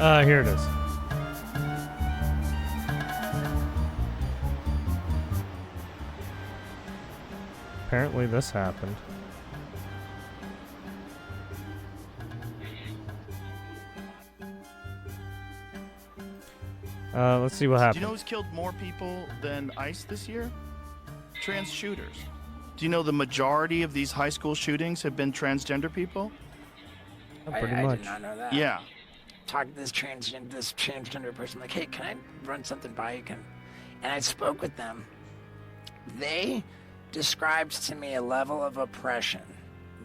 Here it is. Apparently this happened. Let's see what happened. Do you know who's killed more people than ICE this year? Trans shooters. Do you know the majority of these high school shootings have been transgender people? Oh, pretty I much. did not know that. Yeah. Talk to this transgender person, like, hey, can I run something by you? And I spoke with them. They described to me a level of oppression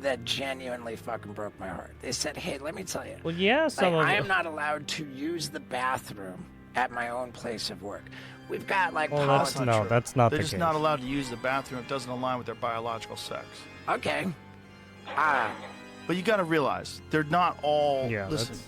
that genuinely fucking broke my heart. They said, hey, let me tell you. Well, yeah, some of I am not allowed to use the bathroom at my own place of work. We've got like Well, policies. that's not They're the just case. not allowed to use the bathroom. It doesn't align with their biological sex. Okay. But you got to realize they're not all. Yeah, listen, that's-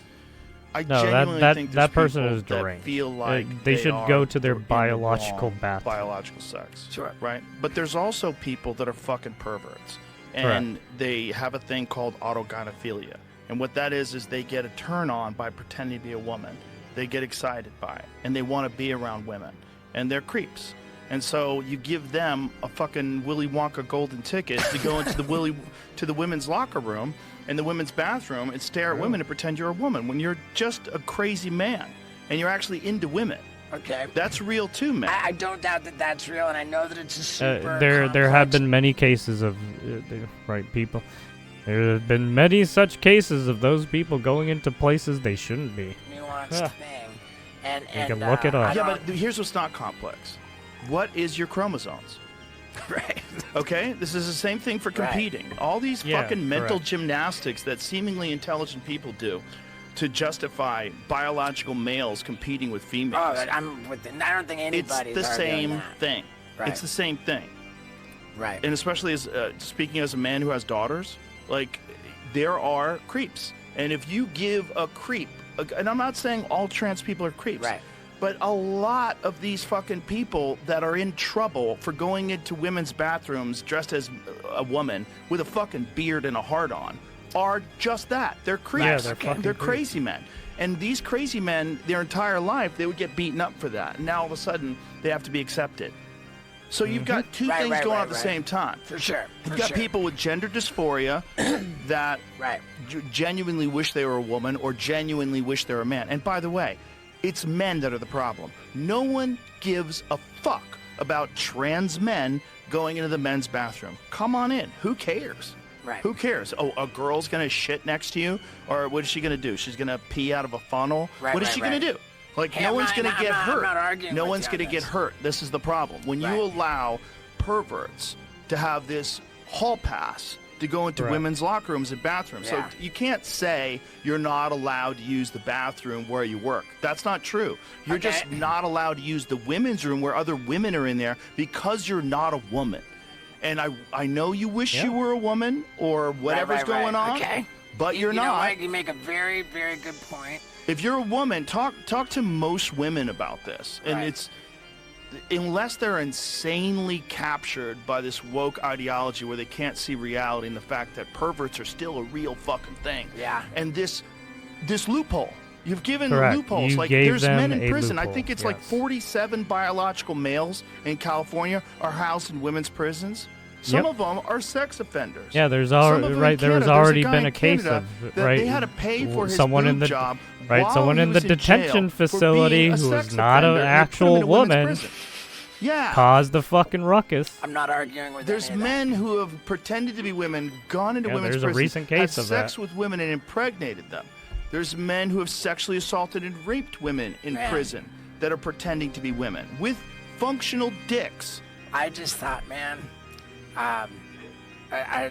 I No, genuinely that think that there's person people is that deranged. feel like They should are go to their in the biological wrong bathroom. biological sex. Sure. Right. But there's also people that are fucking perverts, and they have a thing called autogynephilia, and what that is they get a turn on by pretending to be a woman. They get excited by it, and they want to be around women, and they're creeps. And so you give them a fucking Willy Wonka golden ticket to go into the women's locker room and the women's bathroom and stare at women and pretend you're a woman when you're just a crazy man and you're actually into women. Okay. That's real too, man. I don't doubt that that's real, and I know that it's a super There have complex- been many cases of people. There have been many such cases of those people going into places they shouldn't be. nuanced thing. And You can look it up. Yeah, but here's what's not complex. What is your chromosomes? Right. Okay? This is the same thing for competing. All these Yeah, fucking mental correct. gymnastics that seemingly intelligent people do to justify biological males competing with females. Oh, I'm with the, I don't think It's anybody's the arguing same that. thing. Right. It's the same thing. Right. And especially as speaking as a man who has daughters, like there are creeps. And if you give a creep, and I'm not saying all trans people are creeps, Right. but a lot of these fucking people that are in trouble for going into women's bathrooms dressed as a woman with a fucking beard and a heart on are just that. They're creeps. Yeah, they're fucking They're creeps. crazy men. And these crazy men, their entire life, they would get beaten up for that. And now all of a sudden, they have to be accepted. So you've got two Right, things right, going on right, at the right. same time. For sure. You've For got sure. people with gender dysphoria that Right. genuinely wish they were a woman or genuinely wish they were a man. And by the way, it's men that are the problem. No one gives a fuck about trans men going into the men's bathroom. Come on in. Who cares? Right. Who cares? Oh, a girl's going to shit next to you? Or what is she going to do? She's going to pee out of a funnel? Right, What is right, she going right. to do? Like, Hey, no I'm one's not- going to I'm get not- I'm hurt. not arguing No with one's you on going to get this. hurt. This is the problem. When Right. you allow perverts to have this hall pass to go into Right. women's locker rooms and bathrooms. Yeah. So you can't say you're not allowed to use the bathroom where you work. That's not true. You're Okay. just not allowed to use the women's room where other women are in there because you're not a woman. And I know you wish Yeah. you were a woman or whatever's right, going right. on, Okay. but you're you know not. what? You make a very, very good point. If you're a woman, talk to most women about this. And Right. it's unless they're insanely captured by this woke ideology where they can't see reality and the fact that perverts are still a real fucking thing. Yeah. And this loophole. You've given Correct. loopholes. You Like gave there's men them in a prison. I loophole, think it's like yes. 47 biological males in California are housed in women's prisons. Some Yep. of them are sex offenders. Yeah, there's Some of already them in right. There was Canada. There's already guy been in a case Canada of that right. They had to pay for his someone in boob the job right. while Someone he in the was in detention jail for facility being a who sex was not offender, an and they put him actual in a women's woman prison. Yeah. caused the fucking ruckus. I'm not arguing with There's any of that. men who have pretended to be women, gone into Yeah, women's there's a prisons, recent case had of sex that. with women and impregnated them. There's men who have sexually assaulted and raped women in Man. prison that are pretending to be women with functional dicks. I just thought, man, I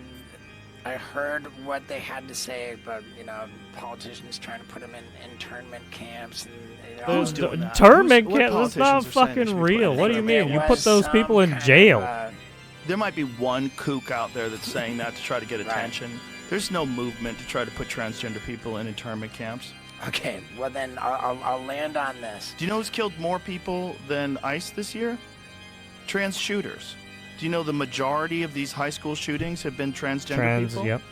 heard what they had to say about, you know, politicians trying to put them in internment camps and, you know, Who's doing that? Internment What camp. That's not politicians are saying they fucking should be real. put What do in you There mean? You was put those some people in kind of, jail. There might be one kook out there that's saying that to try to get Right. attention. There's no movement to try to put transgender people in internment camps. Okay, well then I'll land on this. Do you know who's killed more people than ICE this year? Trans shooters. Do you know the majority of these high school shootings have been transgender Trans. people? Yep.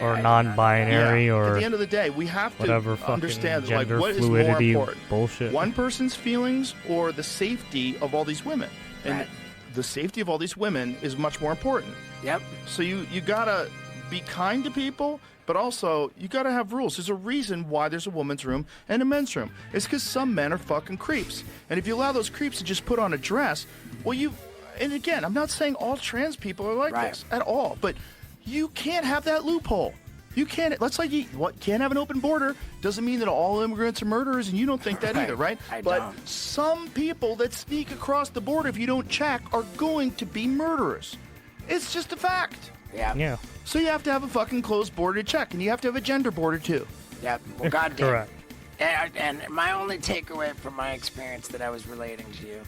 or non-binary Yeah. or At the end of the day, we have to whatever fucking understand that, like, gender what is more fluidity important? bullshit. One person's feelings or the safety of all these women? And the safety of all these women is much more important. Yep. So you gotta be kind to people, but also you gotta have rules. There's a reason why there's a woman's room and a men's room. It's because some men are fucking creeps. And if you allow those creeps to just put on a dress, well, and again, I'm not saying all trans people are like this at all, but you can't have that loophole. You can't. Let's like you can't have an open border. Doesn't mean that all immigrants are murderers, and you don't think that either, right? But some people that sneak across the border, if you don't check, are going to be murderers. It's just a fact. Yeah. So you have to have a fucking closed border to check, and you have to have a gender border too. Yep. Well, goddamn. Correct. And my only takeaway from my experience that I was relating to you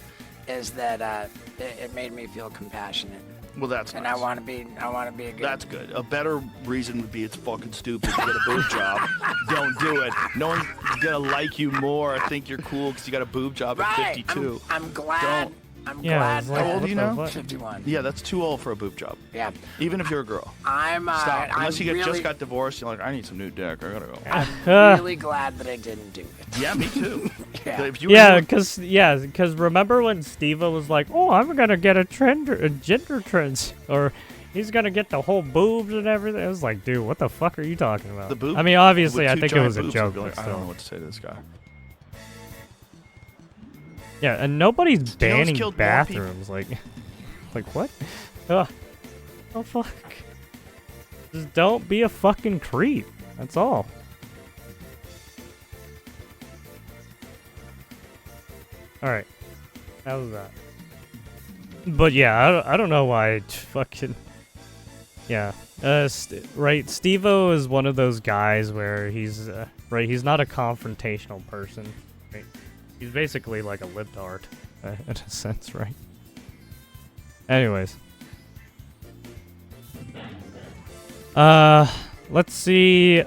is that it made me feel compassionate. Well, that's and nice. I want to be a good. That's good. A better reason would be it's fucking stupid to get a boob job. Don't do it. No one's gonna like you more. I think you're cool because you got a boob job at 52. I'm glad. Don't. I'm Yeah, glad. it's like, How old are you now? 51. Yeah, that's too old for a boob job. Yeah. Even if you're a girl. Stop. Unless you really, just got divorced, you're like, I need some new dick. I gotta go. I'm really glad that I didn't do it. Yeah, me too. Yeah. If you Yeah, were- because remember when Steve-O was like, "Oh, I'm gonna get a gender trends," or he's gonna get the whole boobs and everything. I was like, dude, what the fuck are you talking about? The boob. I mean, obviously, with I two think it giant was a boobs, joke, I'd be like, but I don't know still. what to say to this guy. Yeah, and nobody's Steel's banning killed more people. bathrooms. Like what? Ugh. Oh fuck. Just don't be a fucking creep. That's all. All right. How was that? But yeah, I don't know why fucking. Yeah. Right. Steve-O is one of those guys where he's right. He's not a confrontational person. Right. He's basically like a libtard, in a sense, right? Anyways. Let's see.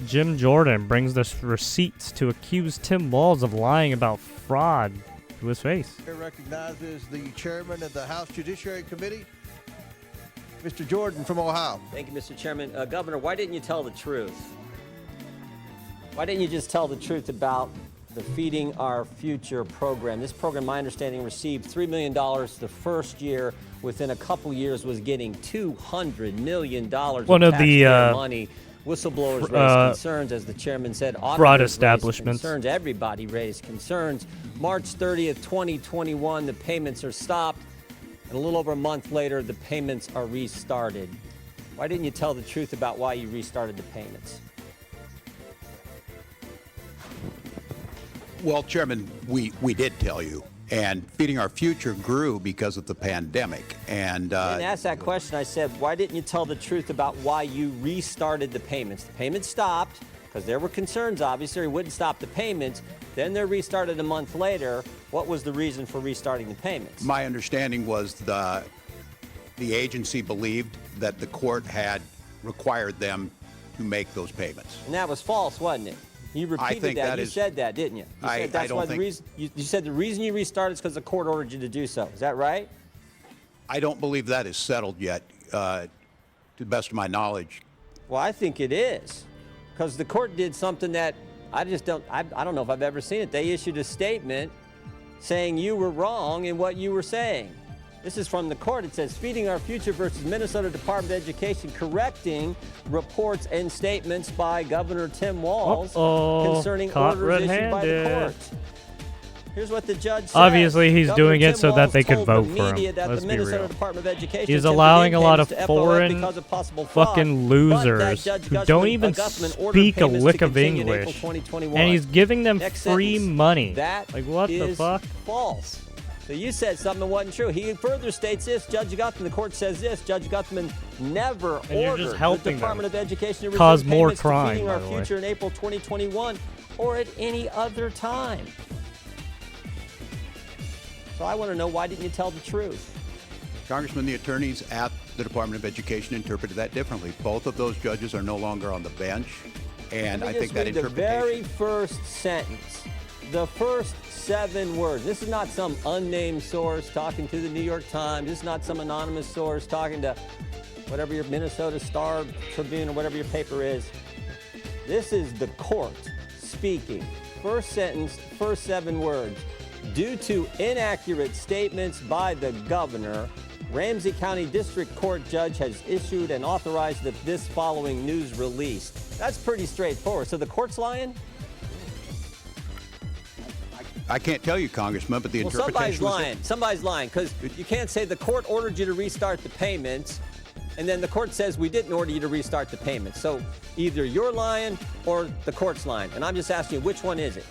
Jim Jordan brings the receipts to accuse Tim Walz of lying about fraud to his face. Recognizes the chairman of the House Judiciary Committee, Mr. Jordan from Ohio. Thank you, Mr. Chairman. Governor, why didn't you tell the truth? Why didn't you just tell the truth about the Feeding Our Future program? This program, my understanding, received $3 million the first year. Within a couple years, was getting $200 million of taxpayer money. Whistleblowers raised concerns, as the chairman said. Fraud Auditors establishments. raised concerns. Everybody raised concerns. March 30th, 2021, the payments are stopped. And a little over a month later, the payments are restarted. Why didn't you tell the truth about why you restarted the payments? Well, Chairman, we did tell you. And Feeding Our Future grew because of the pandemic. And I didn't ask that question. I said, why didn't you tell the truth about why you restarted the payments? The payments stopped because there were concerns, obviously. He wouldn't stop the payments. Then they're restarted a month later. What was the reason for restarting the payments? my understanding was the agency believed that the court had required them to make those payments. And that was false, wasn't it? You repeated think that. that You is- said that, didn't you? You I said that's don't why think- the reason you said the reason you restarted is because the court ordered you to do so. Is that right? I don't believe that is settled yet, to the best of my knowledge. Well, I think it is, because the court did something that I don't know if I've ever seen it. They issued a statement saying you were wrong in what you were saying. This is from the court. It says, Feeding Our Future versus Minnesota Department of Education, correcting reports and statements by Governor Tim Walz concerning caught orders issued by the red-handed. court. Here's what the judge said. Obviously, he's Governor doing it Tim so that Walz they could told vote the for him. media that Let's the be Minnesota real. Department of Education He's attempted allowing a lot payments of to FOF foreign because of possible fraud, fucking but that losers Judge who don't even Gustman ordered speak a payments to lick of continue in April English, 2021. and he's giving them Next free sentence. money. That Like, what the is fuck? false. So you said something that wasn't true. He further states this. Judge Gutman, the court says this. Judge Gutman never And you're ordered just the helping Department them of Education to cause resume more payments to crime, Feeding by Our the way. Future in April 2021 or at any other time. So I want to know, why didn't you tell the truth? Congressman, the attorneys at the Department of Education interpreted that differently. Both of those judges are no longer on the bench, and Let I me think just that read the interpretation. very first sentence. The first 7 words. This is not some unnamed source talking to the New York Times. This is not some anonymous source talking to whatever your Minnesota Star Tribune or whatever your paper is. This is the court speaking. First sentence, first 7 words. Due to inaccurate statements by the governor, Ramsey County District Court judge has issued and authorized this following news release. That's pretty straightforward. So the court's lying? I can't tell you, Congressman, but the interpretation Somebody's lying, because you can't say the court ordered you to restart the payments, and then the court says we didn't order you to restart the payments. So either you're lying or the court's lying. And I'm just asking you, which one is it?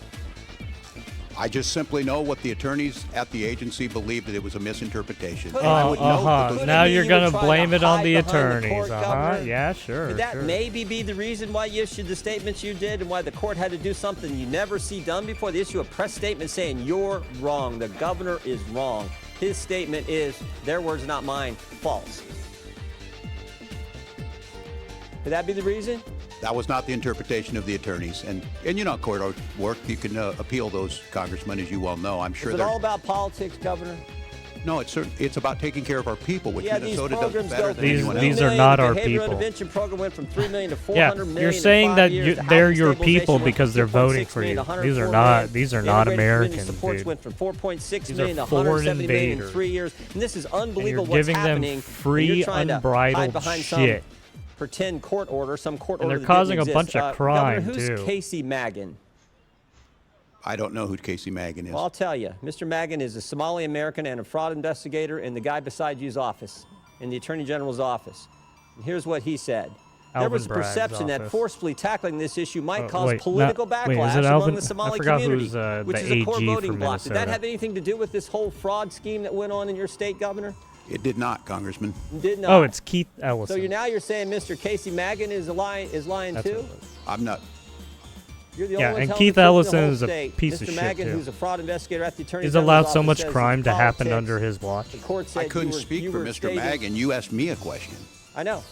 I just simply know what the attorneys at the agency believed that it was a misinterpretation. Now you're going to blame it on the attorneys. Governor. Yeah, sure. Could that sure. maybe be the reason why you issued the statements you did and why the court had to do something you never see done before? They issue a press statement saying you're wrong. The governor is wrong. His statement is, their words, not mine, false. Could that be the reason? That was not the interpretation of the attorneys. And you know, court work, you can appeal those, Congressman, as you well know. I'm sure Is it all about politics, Governor? No, it's about taking care of our people, which Yeah, Minnesota these does programs better go than anyone else. These are not our behavioral people. intervention program went from $3 million to $400 Yeah, million you're in saying 5 that years. The they're housing your people stabilization went because from they're voting 2.6 for million you. to These are 104 not million. these are The not integrated Americans, community supports dude. went from 4.6 These million are to foreign 170 million in invaders. 3 years. And this is unbelievable you're giving what's them happening. free, and you're trying to unbridled hide behind shit. some pretend court order, some court And order they're that causing didn't a bunch exist. of crime, Governor, who's too. Casey Magan? I don't know who Casey Magan is. Well, I'll tell you. Mr. Magan is a Somali American and a fraud investigator in the guy beside you's office, in the Attorney General's office. And here's what he said. There was a Bragg's perception that office. forcefully tackling this issue might cause wait, political wait, is backlash it among Alvin? the I Somali forgot community, who's, which the is a core AG voting from bloc. Did that Minnesota. have anything to do with this whole fraud scheme that went on in your state, Governor? It did not, Congressman. Did not. Oh, it's Keith Ellison. So you're saying Mr. Casey Magan is lying That's too? what it was. I'm not. You're the Yeah, only one and telling Keith the truth in the Ellison whole is a state. piece of Mr. shit, Magan, too. who's a fraud investigator at the Attorney He's General's allowed office, so much says crime it's to happen politics. under his watch. The court said I couldn't you speak for were Mr. stating- Magan. You asked me a question, I know.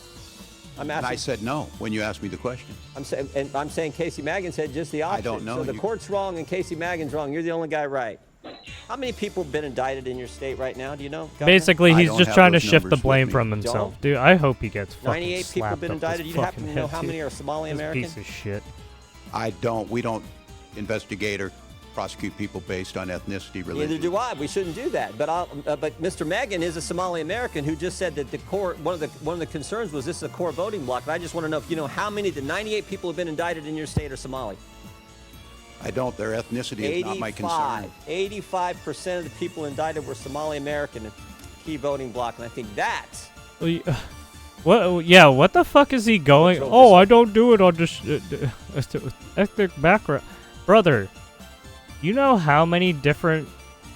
I'm and asking. I said no when you asked me the question. I'm saying Casey Magan said just the opposite. don't know. So the You- court's wrong and Casey Magan's wrong. You're the only guy right. How many people have been indicted in your state right now? Do you know? Governor? Basically, I he's don't just have trying to those shift the numbers blame with me. from himself. Don't? Dude, I hope he gets fucking 98 people have slapped been up indicted. his You happen to fucking know head, how many dude. are Somali This American? piece of shit. We don't investigate or prosecute people based on ethnicity, religion. Neither do I. We shouldn't do that. But Mr. Magan is a Somali American who just said that the core one of the concerns was this is a core voting block. And I just want to know if you know how many of the 98 people who have been indicted in your state are Somali. I don't. Their ethnicity is not my concern. 85% of the people indicted were Somali American in key voting block, and I think that's What? Yeah, what the fuck is he going? Let's hope Oh, this- I don't do it on just ethnic background. Brother, you know how many different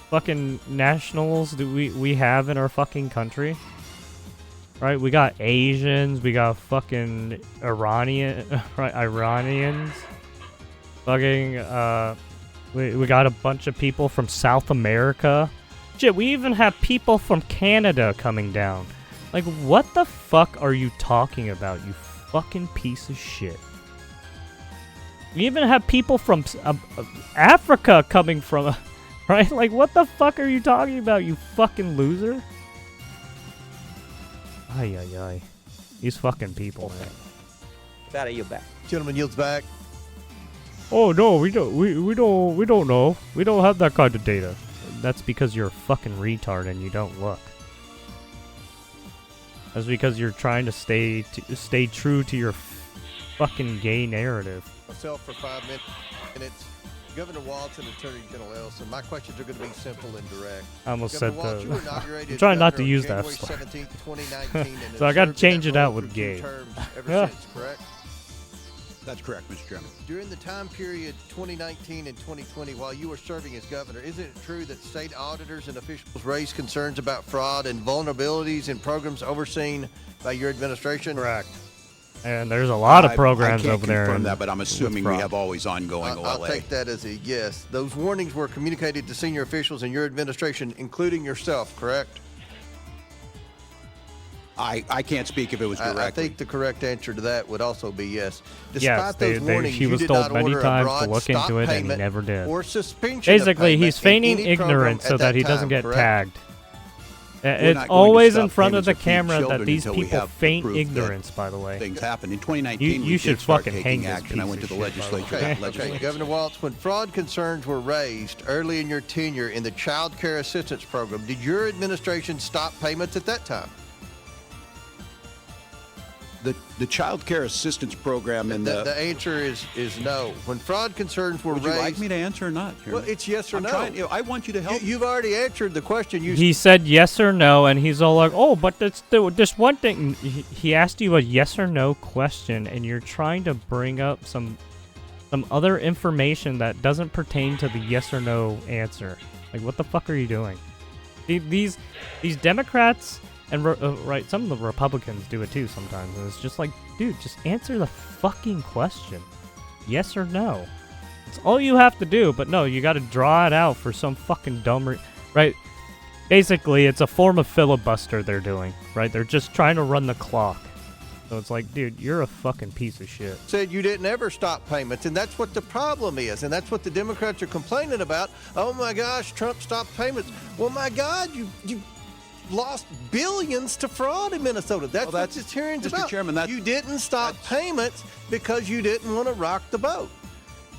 fucking nationals do we have in our fucking country? Right? We got Asians, we got fucking Iranians. Fucking we got a bunch of people from South America. Shit, we even have people from Canada coming down. Like, what the fuck are you talking about, you fucking piece of shit? We even have people from Africa coming from, right? Like, what the fuck are you talking about, you fucking loser? Ay, ay, ay. These fucking people, man. that. You back. Gentleman yields back. Oh no, we don't know. We don't have that kind of data. That's because you're a fucking retard and you don't look. That's because you're trying to stay true to your fucking gay narrative. Myself for 5 minutes. Governor Walton, Attorney General Ellison. My questions are going to be simple and direct. I almost Governor said Walton, you were inaugurated I'm trying not to governor on use that January stuff. 17th, 2019, and So I gotta served in change that it out role with for 2 gay. terms ever Yeah. since, correct? That's correct, Mr. Chairman. During the time period 2019 and 2020, while you were serving as governor, isn't it true that state auditors and officials raised concerns about fraud and vulnerabilities in programs overseen by your administration? Correct. And there's a lot of programs I can't over there. confirm in- that, but I'm with assuming we fraud. have always ongoing I'll OLA. take that as a yes. Those warnings were communicated to senior officials in your administration, including yourself, correct? I can't speak if it was directly. I think the correct answer to that would also be yes. Despite Yes, those warnings, he you was did told not many order a times broad to look stop into it, and he payment never did. or suspension of Basically, payment he's in feigning any program ignorance so at that he time, doesn't get correct? tagged. It's not going to always in stop front of payments the or feed camera that children these until we people have feign proof that ignorance, by the way. Things happen. In 2019, You we should did start fucking taking hang this action. I piece went to of the shit, by the way. legislature. Okay, legislature. Governor Waltz, when fraud concerns were raised early in your tenure in the Child Care Assistance Program, did your administration stop payments at that time? The Child Care Assistance Program and The answer is no. When fraud concerns were Would raised... you like me to answer or not, Chairman? Well, it's yes or I'm no. trying- I want you to help. You've already answered the question. He said yes or no, and he's all like, "Oh, but that's this one thing." He asked you a yes or no question, and you're trying to bring up some other information that doesn't pertain to the yes or no answer. Like, what the fuck are you doing? These Democrats and right, some of the Republicans do it too sometimes, and it's just like, dude, just answer the fucking question, yes or no. It's all you have to do, but no, you got to draw it out for some fucking dumb right? Basically, it's a form of filibuster they're doing, right? They're just trying to run the clock. So it's like, dude, you're a fucking piece of shit. Said you didn't ever stop payments, and that's what the problem is, and that's what the Democrats are complaining about. Oh my gosh, Trump stopped payments. Well, my God, you lost billions to fraud in Minnesota. That's what this hearing's Mr. about. Chairman, you didn't stop payments because you didn't want to rock the boat.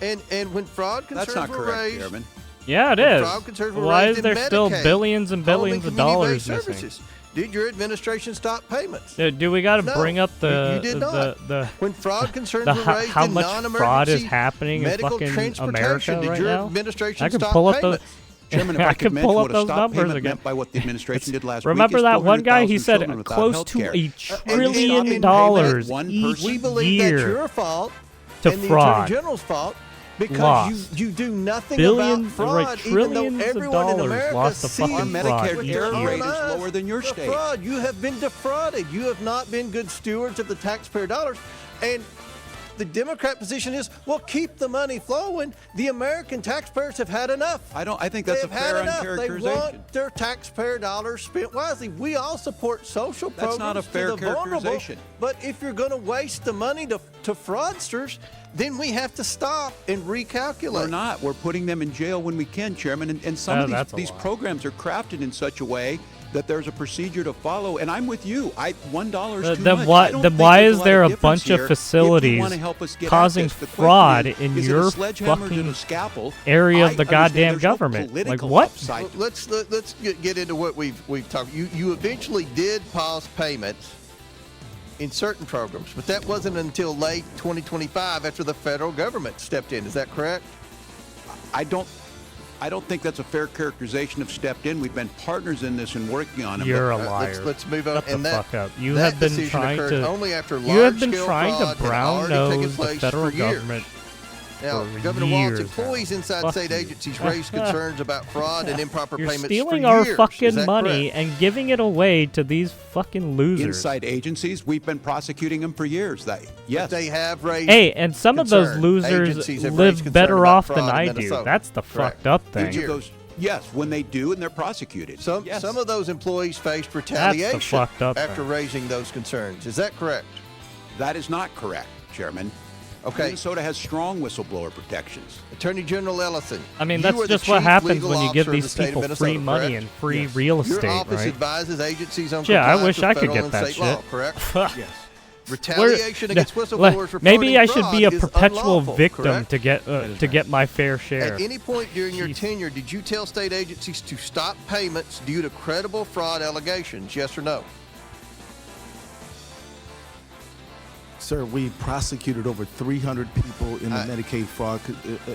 And when fraud concerns That's not were correct, raised, Chairman. Yeah, it when is. fraud concerns were Why raised is there in still Medicaid, billions and home billions of community-based dollars missing? services, did your administration stop payments? Do we got to No, bring up the you did not. the When fraud concerns the were raised how in much fraud is non-emergency happening in medical fucking transportation, America did right your now? administration I can stop pull up payments? Chairman, if I I could could mention pull what up a those stop numbers payment again. meant by what the administration did last Remember week. that one guy? He 400,000 said children without close health to care. $1 trillion One each person. We believe that's year your fault to and the fraud. Attorney General's fault because Lost. you do nothing Billions, about fraud, right, even though trillions of everyone in dollars America lost to sees fucking Our fraud Medicare each error year. rate is lower than your the state. fraud. You have been defrauded. You have not been good stewards of the taxpayer dollars. And the Democrat position is, well, keep the money flowing. The American taxpayers have had enough. I think that's a They've had fair enough. They uncharacterization. want their taxpayer dollars spent wisely. We all support social That's programs not a fair to the vulnerable. characterization. But if you're going to waste the money to fraudsters, then we have to stop and recalculate. We're not. We're putting them in jail when we can, Chairman. And some of that's a these lie. programs are crafted in such a way that there's a procedure to follow. And I'm with you. $1 is too Then much. why I don't then think why there's is lot there a difference bunch here of if you facilities wanna help us get causing at this. The question fraud is in it your a sledgehammer or is it fucking a scalpel? area of I the understand goddamn there's no government? Like, political what? upside to Let's get into what we've talked. You eventually did pause payments in certain programs, but that wasn't until late 2025 after the federal government stepped in. Is that correct? I don't think that's a fair characterization of stepped in. We've been partners in this and working on it. You're a liar. Let's move on. Shut the And that, fuck up. You that have been decision trying occurred to only after you have been large-scale trying fraud to had already taken brown-nose the place federal for years. government. Now, for Governor Waltz, years employees now. inside Fuck state you. agencies raised concerns about fraud and improper You're payments stealing for our years. Is fucking that money correct? and giving it away to these fucking losers. Inside agencies, we've been prosecuting them for years. Yes. They have raised Hey, and some of those concern. losers Agencies have raised live concern better about off than fraud in I do. Minnesota. That's the Correct. fucked up Each thing. of those, yes, when they do and they're prosecuted. Some Yes. of those employees faced retaliation fucked up after thing. raising those concerns. Is that correct? That is not correct, Chairman. Okay. Minnesota has strong whistleblower protections. Attorney General Ellison. I mean, you that's are the just what chief happens legal when you give officer of the these state of people Minnesota, free money correct? and free real Your estate, office right? advises agencies on Yeah, I compliance wish with I could federal get and that state law, shit. correct? Yes. Retaliation against whistleblowers reporting Maybe I should fraud be a is perpetual unlawful, victim correct? to get my fair share. At any point during your Jeez. tenure, did you tell state agencies to stop payments due to credible fraud allegations? Yes or no? Sir, we prosecuted over 300 people in the Medicaid fraud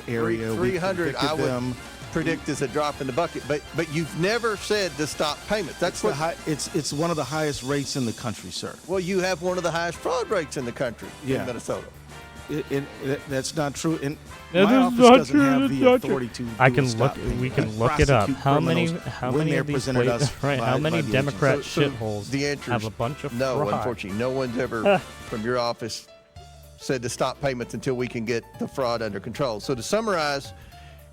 area. 300, We I convicted would them. predict is a drop in the bucket. But you've never said to stop payments. That's It's, what. it's one of the highest rates in the country, sir. Well, you have one of the highest fraud rates in the country in Yeah. Minnesota. That's not true. And That my is office not doesn't true, have that's the not true. authority to I do can a look. stop payment. We can We look it up. prosecute How many? criminals How when many they're of these presented places? us Right. by- How by many the Democrat agency. shitholes The answer have is a bunch of no. fraud? Unfortunately, no one's ever from your office said to stop payments until we can get the fraud under control. So to summarize,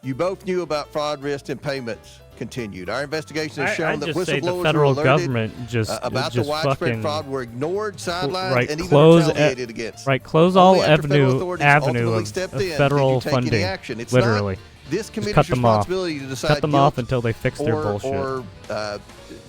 you both knew about fraud, risk, and payments continued. Our investigation has shown I'd that just say the whistleblowers federal were alerted government just about just the widespread fucking fraud were ignored, sidelined, right, and even close retaliated against. Close all Only after federal avenue authorities ultimately of stepped in did you federal take any funding. action. It's Literally. not This committee's cut them off. responsibility to decide Cut them guilt off until they fix their bullshit. or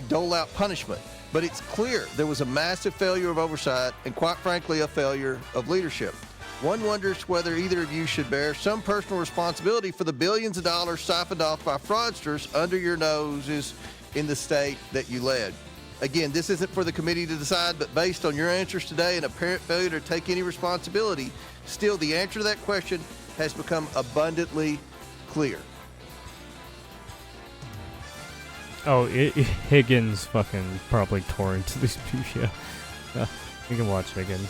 dole out punishment. But it's clear there was a massive failure of oversight and, quite frankly, a failure of leadership. One wonders whether either of you should bear some personal responsibility for the billions of dollars siphoned off by fraudsters under your noses in the state that you led. Again, this isn't for the committee to decide, but based on your answers today and apparent failure to take any responsibility, still the answer to that question has become abundantly clear. Oh, Higgins fucking probably tore into these people. Yeah, you can watch Higgins.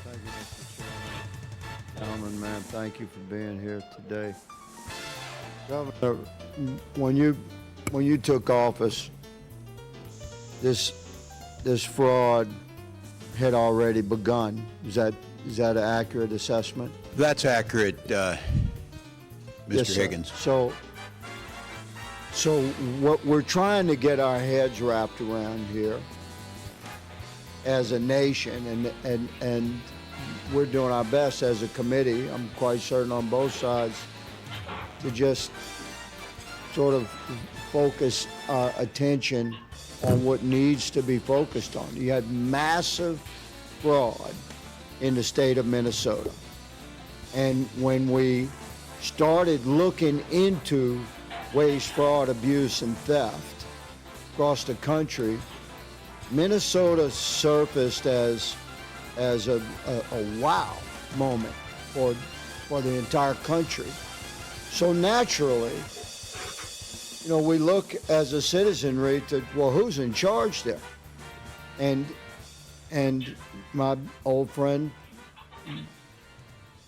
Thank you, Mr. Chairman. Gentlemen, man, thank you for being here today. Governor, when you took office, this fraud had already begun. Is that an accurate assessment? That's accurate, Mr. Yes, sir. Higgins. So what we're trying to get our heads wrapped around here as a nation, and we're doing our best as a committee, I'm quite certain on both sides, to just sort of focus our attention on what needs to be focused on. You had massive fraud in the state of Minnesota. And when we started looking into waste, fraud, abuse, and theft across the country, Minnesota surfaced as a wow moment for the entire country. So naturally, we look as a citizenry to, well, who's in charge there? And my old friend,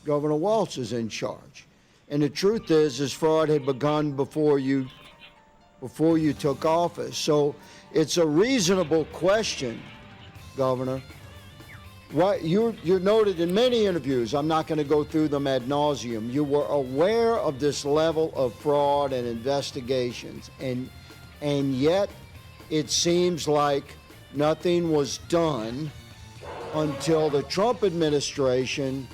Governor Walz, is in charge. And the truth is fraud had begun before you took office. So it's a reasonable question, Governor. What you're noted in many interviews, I'm not going to go through them ad nauseum. You were aware of this level of fraud and investigations, and yet it seems like nothing was done until the Trump administration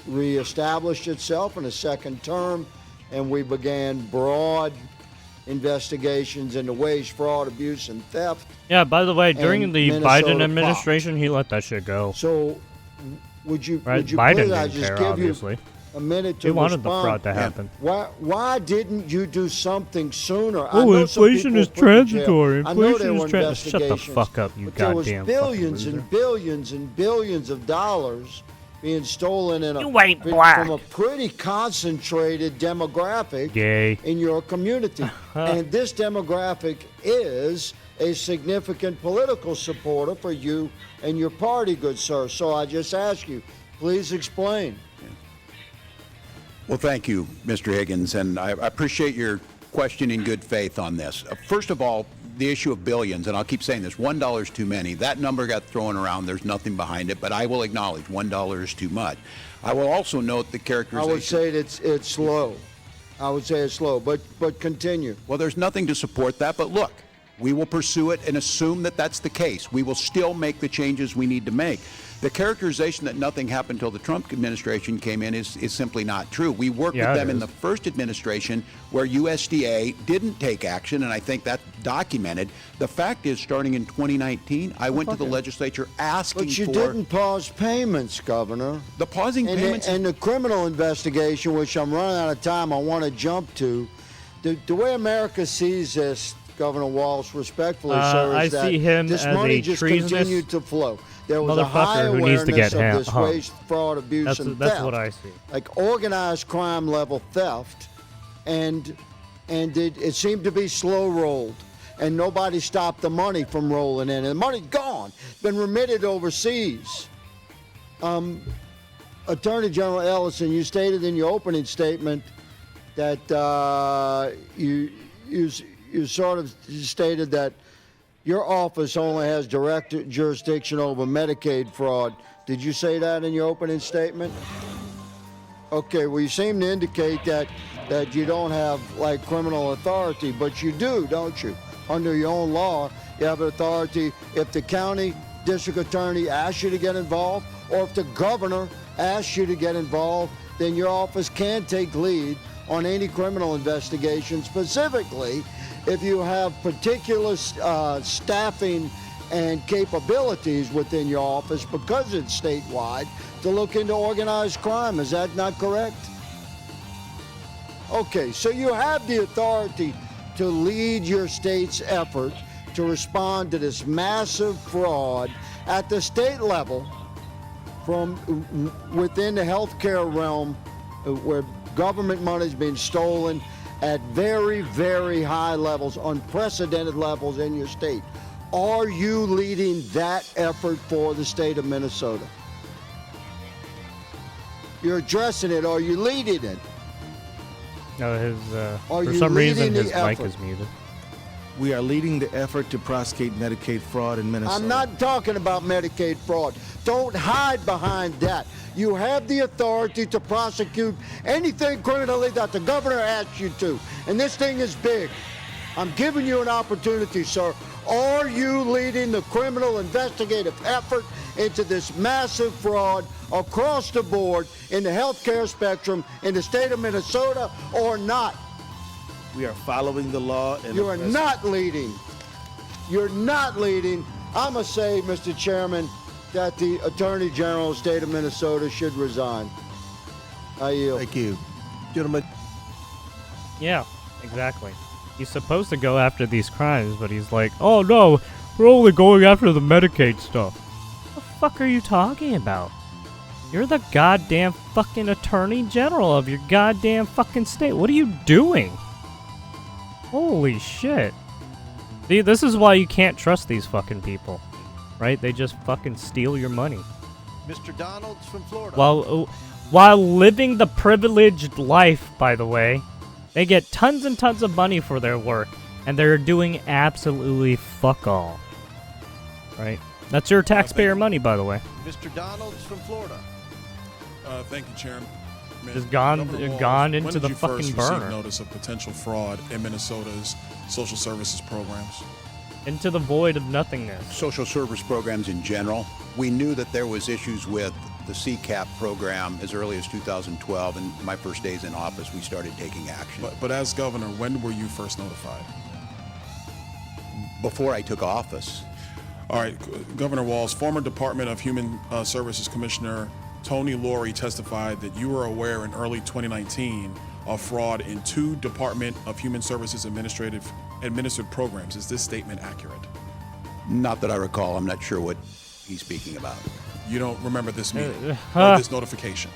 reestablished itself in a second term, and we began broad investigations into waste, fraud, abuse, and theft. Yeah, by the way, during the Biden administration, popped. he let that shit go. So, would you Right? Biden Biden please, I didn't just care, give obviously. you a minute to He wanted the respond. fraud to happen. Why didn't you do something sooner? I Oh, know some inflation people is were put in jail. transitory. I know there Inflation were is transitory. Shut the investigations, fuck up, you but there was goddamn billions fucking and billions and billions of dollars being stolen in You ain't black. from a pretty concentrated demographic Gay. in your community. And this demographic is a significant political supporter for you and your party, good sir. So I just ask you, please explain. Well, thank you, Mr. Higgins, and I appreciate your question in good faith on this. First of all, the issue of billions, and I'll keep saying this, $1 is too many. That number got thrown around. There's nothing behind it, but I will acknowledge $1 is too much. I will also note the characterization. I would say it's low. I would say it's low, but continue. Well, there's nothing to support that, but look, we will pursue it and assume that that's the case. We will still make the changes we need to make. The characterization that nothing happened until the Trump administration came in is simply not true. We worked with them in the first administration where USDA didn't take action, and I think that's documented. The fact is, starting in 2019, I went to the legislature asking But you for... didn't pause payments, Governor. The pausing payments... And the criminal investigation, which I'm running out of time, I want to jump to. The way America sees this, Governor Walz, respectfully, sir, is I see him this as money a just treasonous continued to flow. There was a high motherfucker who awareness needs to get of this hung. waste, fraud, abuse, and theft. That's what I see. Like organized crime level theft, and it seemed to be slow rolled, and nobody stopped the money from rolling in. And the money's gone, been remitted overseas. Attorney General Ellison, you stated in your opening statement that you sort of stated that your office only has direct jurisdiction over Medicaid fraud. Did you say that in your opening statement? Okay, well, you seem to indicate that you don't have, like, criminal authority, but you do, don't you? Under your own law, you have authority if the county district attorney asks you to get involved, or if the governor asks you to get involved, then your office can take lead on any criminal investigation, specifically if you have particular staffing and capabilities within your office, because it's statewide, to look into organized crime. Is that not correct? Okay, so you have the authority to lead your state's effort to respond to this massive fraud at the state level from within the healthcare realm, where government money is being stolen at very, very high levels, unprecedented levels in your state. Are you leading that effort for the state of Minnesota? You're addressing it. Are you leading it? No, Are for you some reason leading his the mic effort? is muted. We are leading the effort to prosecute Medicaid fraud in Minnesota. I'm not talking about Medicaid fraud. Don't hide behind that. You have the authority to prosecute anything criminally that the governor asks you to. And this thing is big. I'm giving you an opportunity, sir. Are you leading the criminal investigative effort into this massive fraud across the board in the healthcare spectrum in the state of Minnesota or not? We are following the law. And You are not leading. You're not leading. I'm going to say, Mr. Chairman, that the Attorney General of the state of Minnesota should resign. I yield. Thank you. Gentlemen. Yeah, exactly. He's supposed to go after these crimes, but he's like, oh no, we're only going after the Medicaid stuff. What the fuck are you talking about? You're the goddamn fucking Attorney General of your goddamn fucking state. What are you doing? Holy shit. See, this is why you can't trust these fucking people. Right? They just fucking steal your money. Mr. Donalds from Florida. While living the privileged life, by the way, they get tons and tons of money for their work, and they're doing absolutely fuck all. Right? That's your taxpayer money, by the way. Mr. Donalds from Florida. Thank you, Chairman. Just gone into the fucking When did you first burner. receive notice of potential fraud in Minnesota's social services programs? Into the void of nothingness. Social service programs in general. We knew that there was issues with the CCAP program as early as 2012, and my first days in office, we started taking action. But as governor, when were you first notified? Before I took office. All right, Governor Walz, former Department of Human Services Commissioner Tony Laurie testified that you were aware in early 2019 of fraud in 2 Department of Human Services administered programs. Is this statement accurate? Not that I recall. I'm not sure what he's speaking about. You don't remember this meeting or this notification?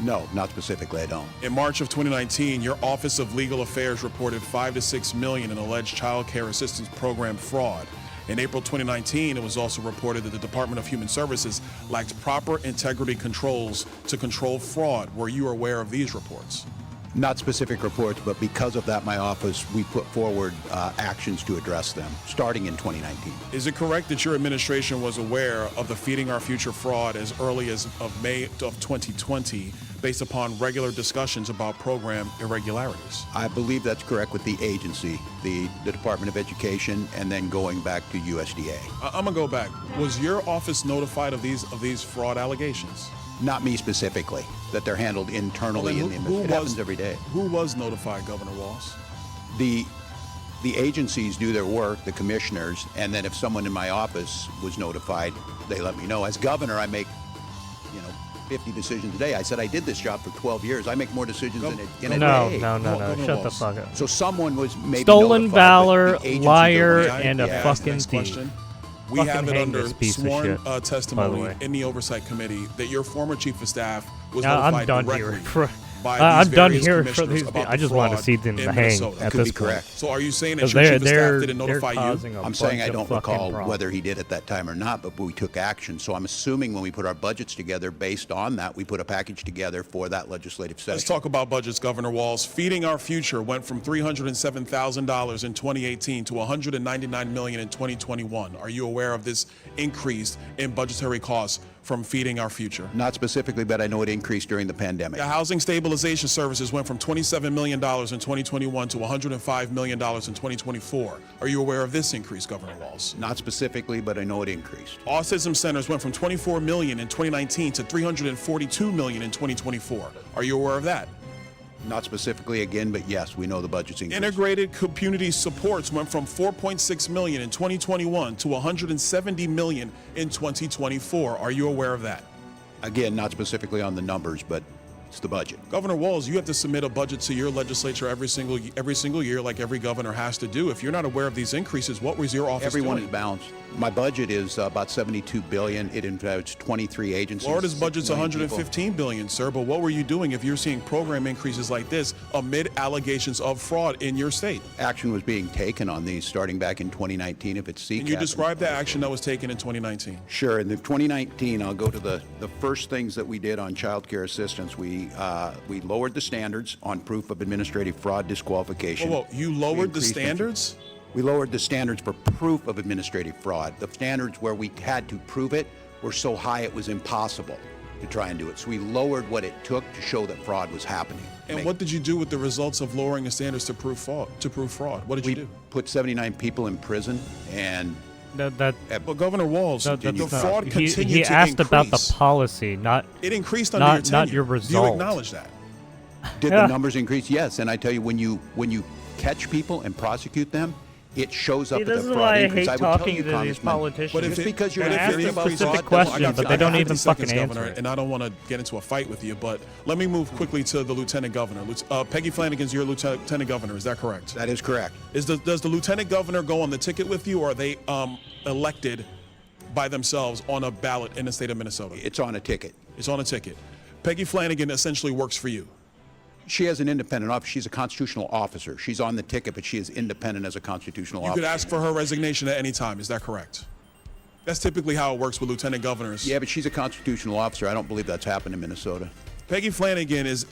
No, not specifically, I don't. In March of 2019, your Office of Legal Affairs reported $5 to $6 million in alleged child care assistance program fraud. In April 2019, it was also reported that the Department of Human Services lacked proper integrity controls to control fraud. Were you aware of these reports? Not specific reports, but because of that, my office, we put forward actions to address them, starting in 2019. Is it correct that your administration was aware of the Feeding Our Future fraud as early as of May of 2020, based upon regular discussions about program irregularities? I believe that's correct with the agency, the Department of Education, and then going back to USDA. I'm gonna go back. Was your office notified of these fraud allegations? Not me specifically, that they're handled internally in the administration. It happens every day. Who was notified, Governor Walz? The agencies do their work, the commissioners, and then if someone in my office was notified, they let me know. As governor, I make, 50 decisions a day. I said I did this job for 12 years. I make more decisions in a day. No. Shut the fuck up. So someone was maybe Stolen notified, but valor, the agencies liar, are- and a fucking thief. Question. We Fucking have it hang under this piece of sworn shit, by the testimony way. in the Oversight Committee that your former Chief of Staff was Now, I'm notified done directly here. by I'm these done various here for commissioners these. about I the just want to fraud see them in hang Minnesota. at Could this be point. correct. So are you saying that Because your Chief of Staff they're didn't notify you? causing a I'm saying I bunch don't of fucking recall problems. whether he did at that time or not, but we took action. So I'm assuming when we put our budgets together based on that, we put a package together for that legislative session. Let's talk about budgets, Governor Walz. Feeding Our Future went from $307,000 in 2018 to $199 million in 2021. Are you aware of this increase in budgetary costs from feeding our future? Not specifically, but I know it increased during the pandemic. The housing stabilization services went from $27 million in 2021 to $105 million in 2024. Are you aware of this increase, Governor Walz? Not specifically, but I know it increased. Autism centers went from $24 million in 2019 to $342 million in 2024. Are you aware of that? Not specifically again, but yes, we know the budget's increased. Integrated community supports went from $4.6 million in 2021 to $170 million in 2024. Are you aware of that? Again, not specifically on the numbers, but it's the budget. Governor Walz, you have to submit a budget to your legislature every single year, like every governor has to do. If you're not aware of these increases, what was your office Everyone doing? is balanced. My budget is about $72 billion. It includes 23 agencies. Florida's budget's 6 million $115 billion, sir. But what were you doing if you're seeing program increases like this amid allegations of fraud in your state? Action was being taken on these starting back in 2019. If it's CCAP. Can you describe the action that was taken in 2019? Sure. In the 2019, I'll go to the first things that we did on child care assistance. We lowered the standards on proof of administrative fraud disqualification. Whoa, you lowered the standards? We lowered the standards for proof of administrative fraud. The standards where we had to prove it were so high it was impossible to try and do it. So we lowered what it took to show that fraud was happening. And what did you do with the results of lowering the standards to prove fraud? What did you do? We put 79 people in prison, and But Governor Walz, the fraud continued to increase. He asked about the policy, not it increased under your tenure. Not your result. Do you acknowledge that? Did the numbers increase? Yes. And I tell you, when you catch people and prosecute them, it shows up at the fraud This is why I increase. hate talking to these politicians. But just because you're asked a about specific fraud, question, but they don't even fucking answer it. And I don't want to get into a fight with you, but let me move quickly to the lieutenant governor. Peggy Flanagan's your lieutenant governor. Is that correct? That is correct. Does the lieutenant governor go on the ticket with you, or are they elected by themselves on a ballot in the state of Minnesota? It's on a ticket. It's on a ticket. Peggy Flanagan essentially works for you. She has an independent office. She's a constitutional officer. She's on the ticket, but she is independent as a constitutional officer. You could ask for her resignation at any time. Is that correct? That's typically how it works with lieutenant governors. Yeah, but she's a constitutional officer. I don't believe that's happened in Minnesota. Peggy Flanagan is,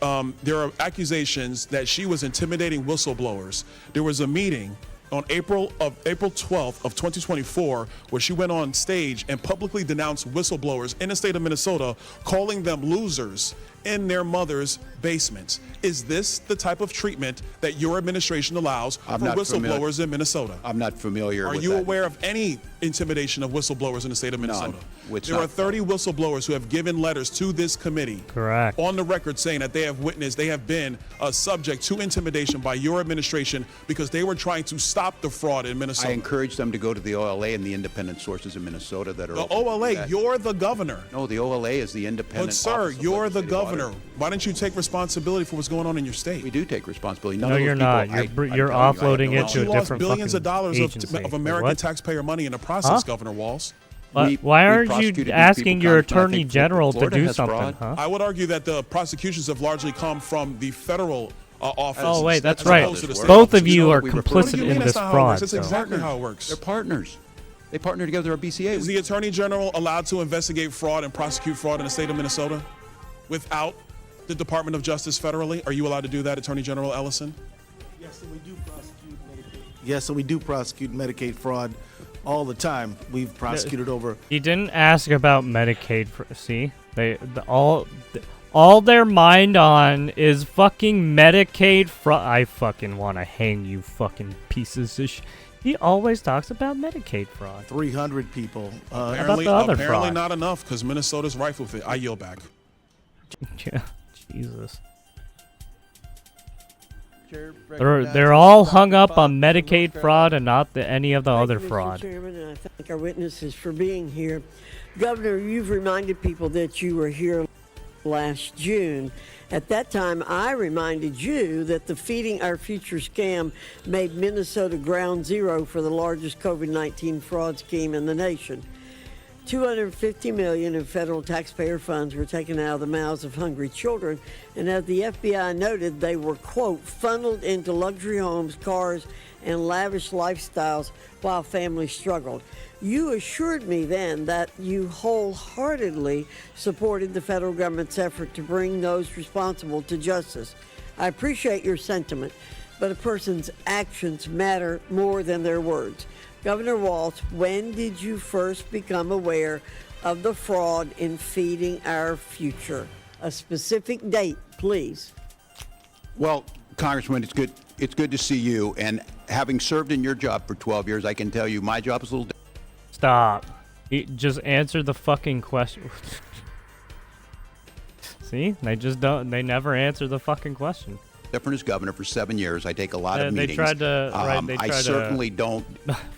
there are accusations that she was intimidating whistleblowers. There was a meeting on April 12th of 2024 where she went on stage and publicly denounced whistleblowers in the state of Minnesota, calling them losers in their mother's basements. Is this the type of treatment that your administration allows for whistleblowers in Minnesota? I'm not familiar with that. Are you aware of any intimidation of whistleblowers in the state of Minnesota? There are 30 whistleblowers who have given letters to this committee. Correct. On the record saying that they have been subject to intimidation by your administration because they were trying to stop the fraud in Minnesota. I encourage them to go to the OLA and the independent sources in Minnesota that are the OLA. You're the governor. No, the OLA is the independent. But sir, you're the governor. Why don't you take responsibility for what's going on in your state? We do take responsibility. No, you're not. You're offloading it to a different lost billions of dollars of American taxpayer money in the process, Governor Walz. Why aren't you asking your attorney general to do something? Huh? I would argue that the prosecutions have largely come from the federal office. Oh wait, that's right. Both of you are complicit in this fraud. That's exactly how it works. They're partners. They partner together at BCA. Is the attorney general allowed to investigate fraud and prosecute fraud in the state of Minnesota without the Department of Justice federally? Are you allowed to do that, Attorney General Ellison? Yes, and we do prosecute Medicaid. Yes, and we do prosecute Medicaid fraud all the time. We've prosecuted over. He didn't ask about Medicaid. See, all their mind on is fucking Medicaid fraud. I fucking want to hang you, fucking pieces of shit. He always talks about Medicaid fraud. 300 people. Apparently, about the other apparently fraud? not enough because Minnesota's rife with it. I yield back. Yeah, Jesus. They're all hung up on Medicaid fraud and not any of the other fraud. Mr. Chairman, and I thank our witnesses for being here. Governor, you've reminded people that you were here last June. At that time, I reminded you that the Feeding Our Future scam made Minnesota ground zero for the largest COVID-19 fraud scheme in the nation. $250 million in federal taxpayer funds were taken out of the mouths of hungry children, and as the FBI noted, they were, quote, funneled into luxury homes, cars, and lavish lifestyles while families struggled. You assured me then that you wholeheartedly supported the federal government's effort to bring those responsible to justice. I appreciate your sentiment, but a person's actions matter more than their words. Governor Walz, when did you first become aware of the fraud in feeding our future? A specific date, please. Well, Congressman, it's good. It's good to see you. And having served in your job for 12 years, I can tell you my job is a little different. Stop. Just answer the fucking question. See, they just don't. They never answer the fucking question. Different as governor for 7 years. I take a lot of meetings. They tried to. I certainly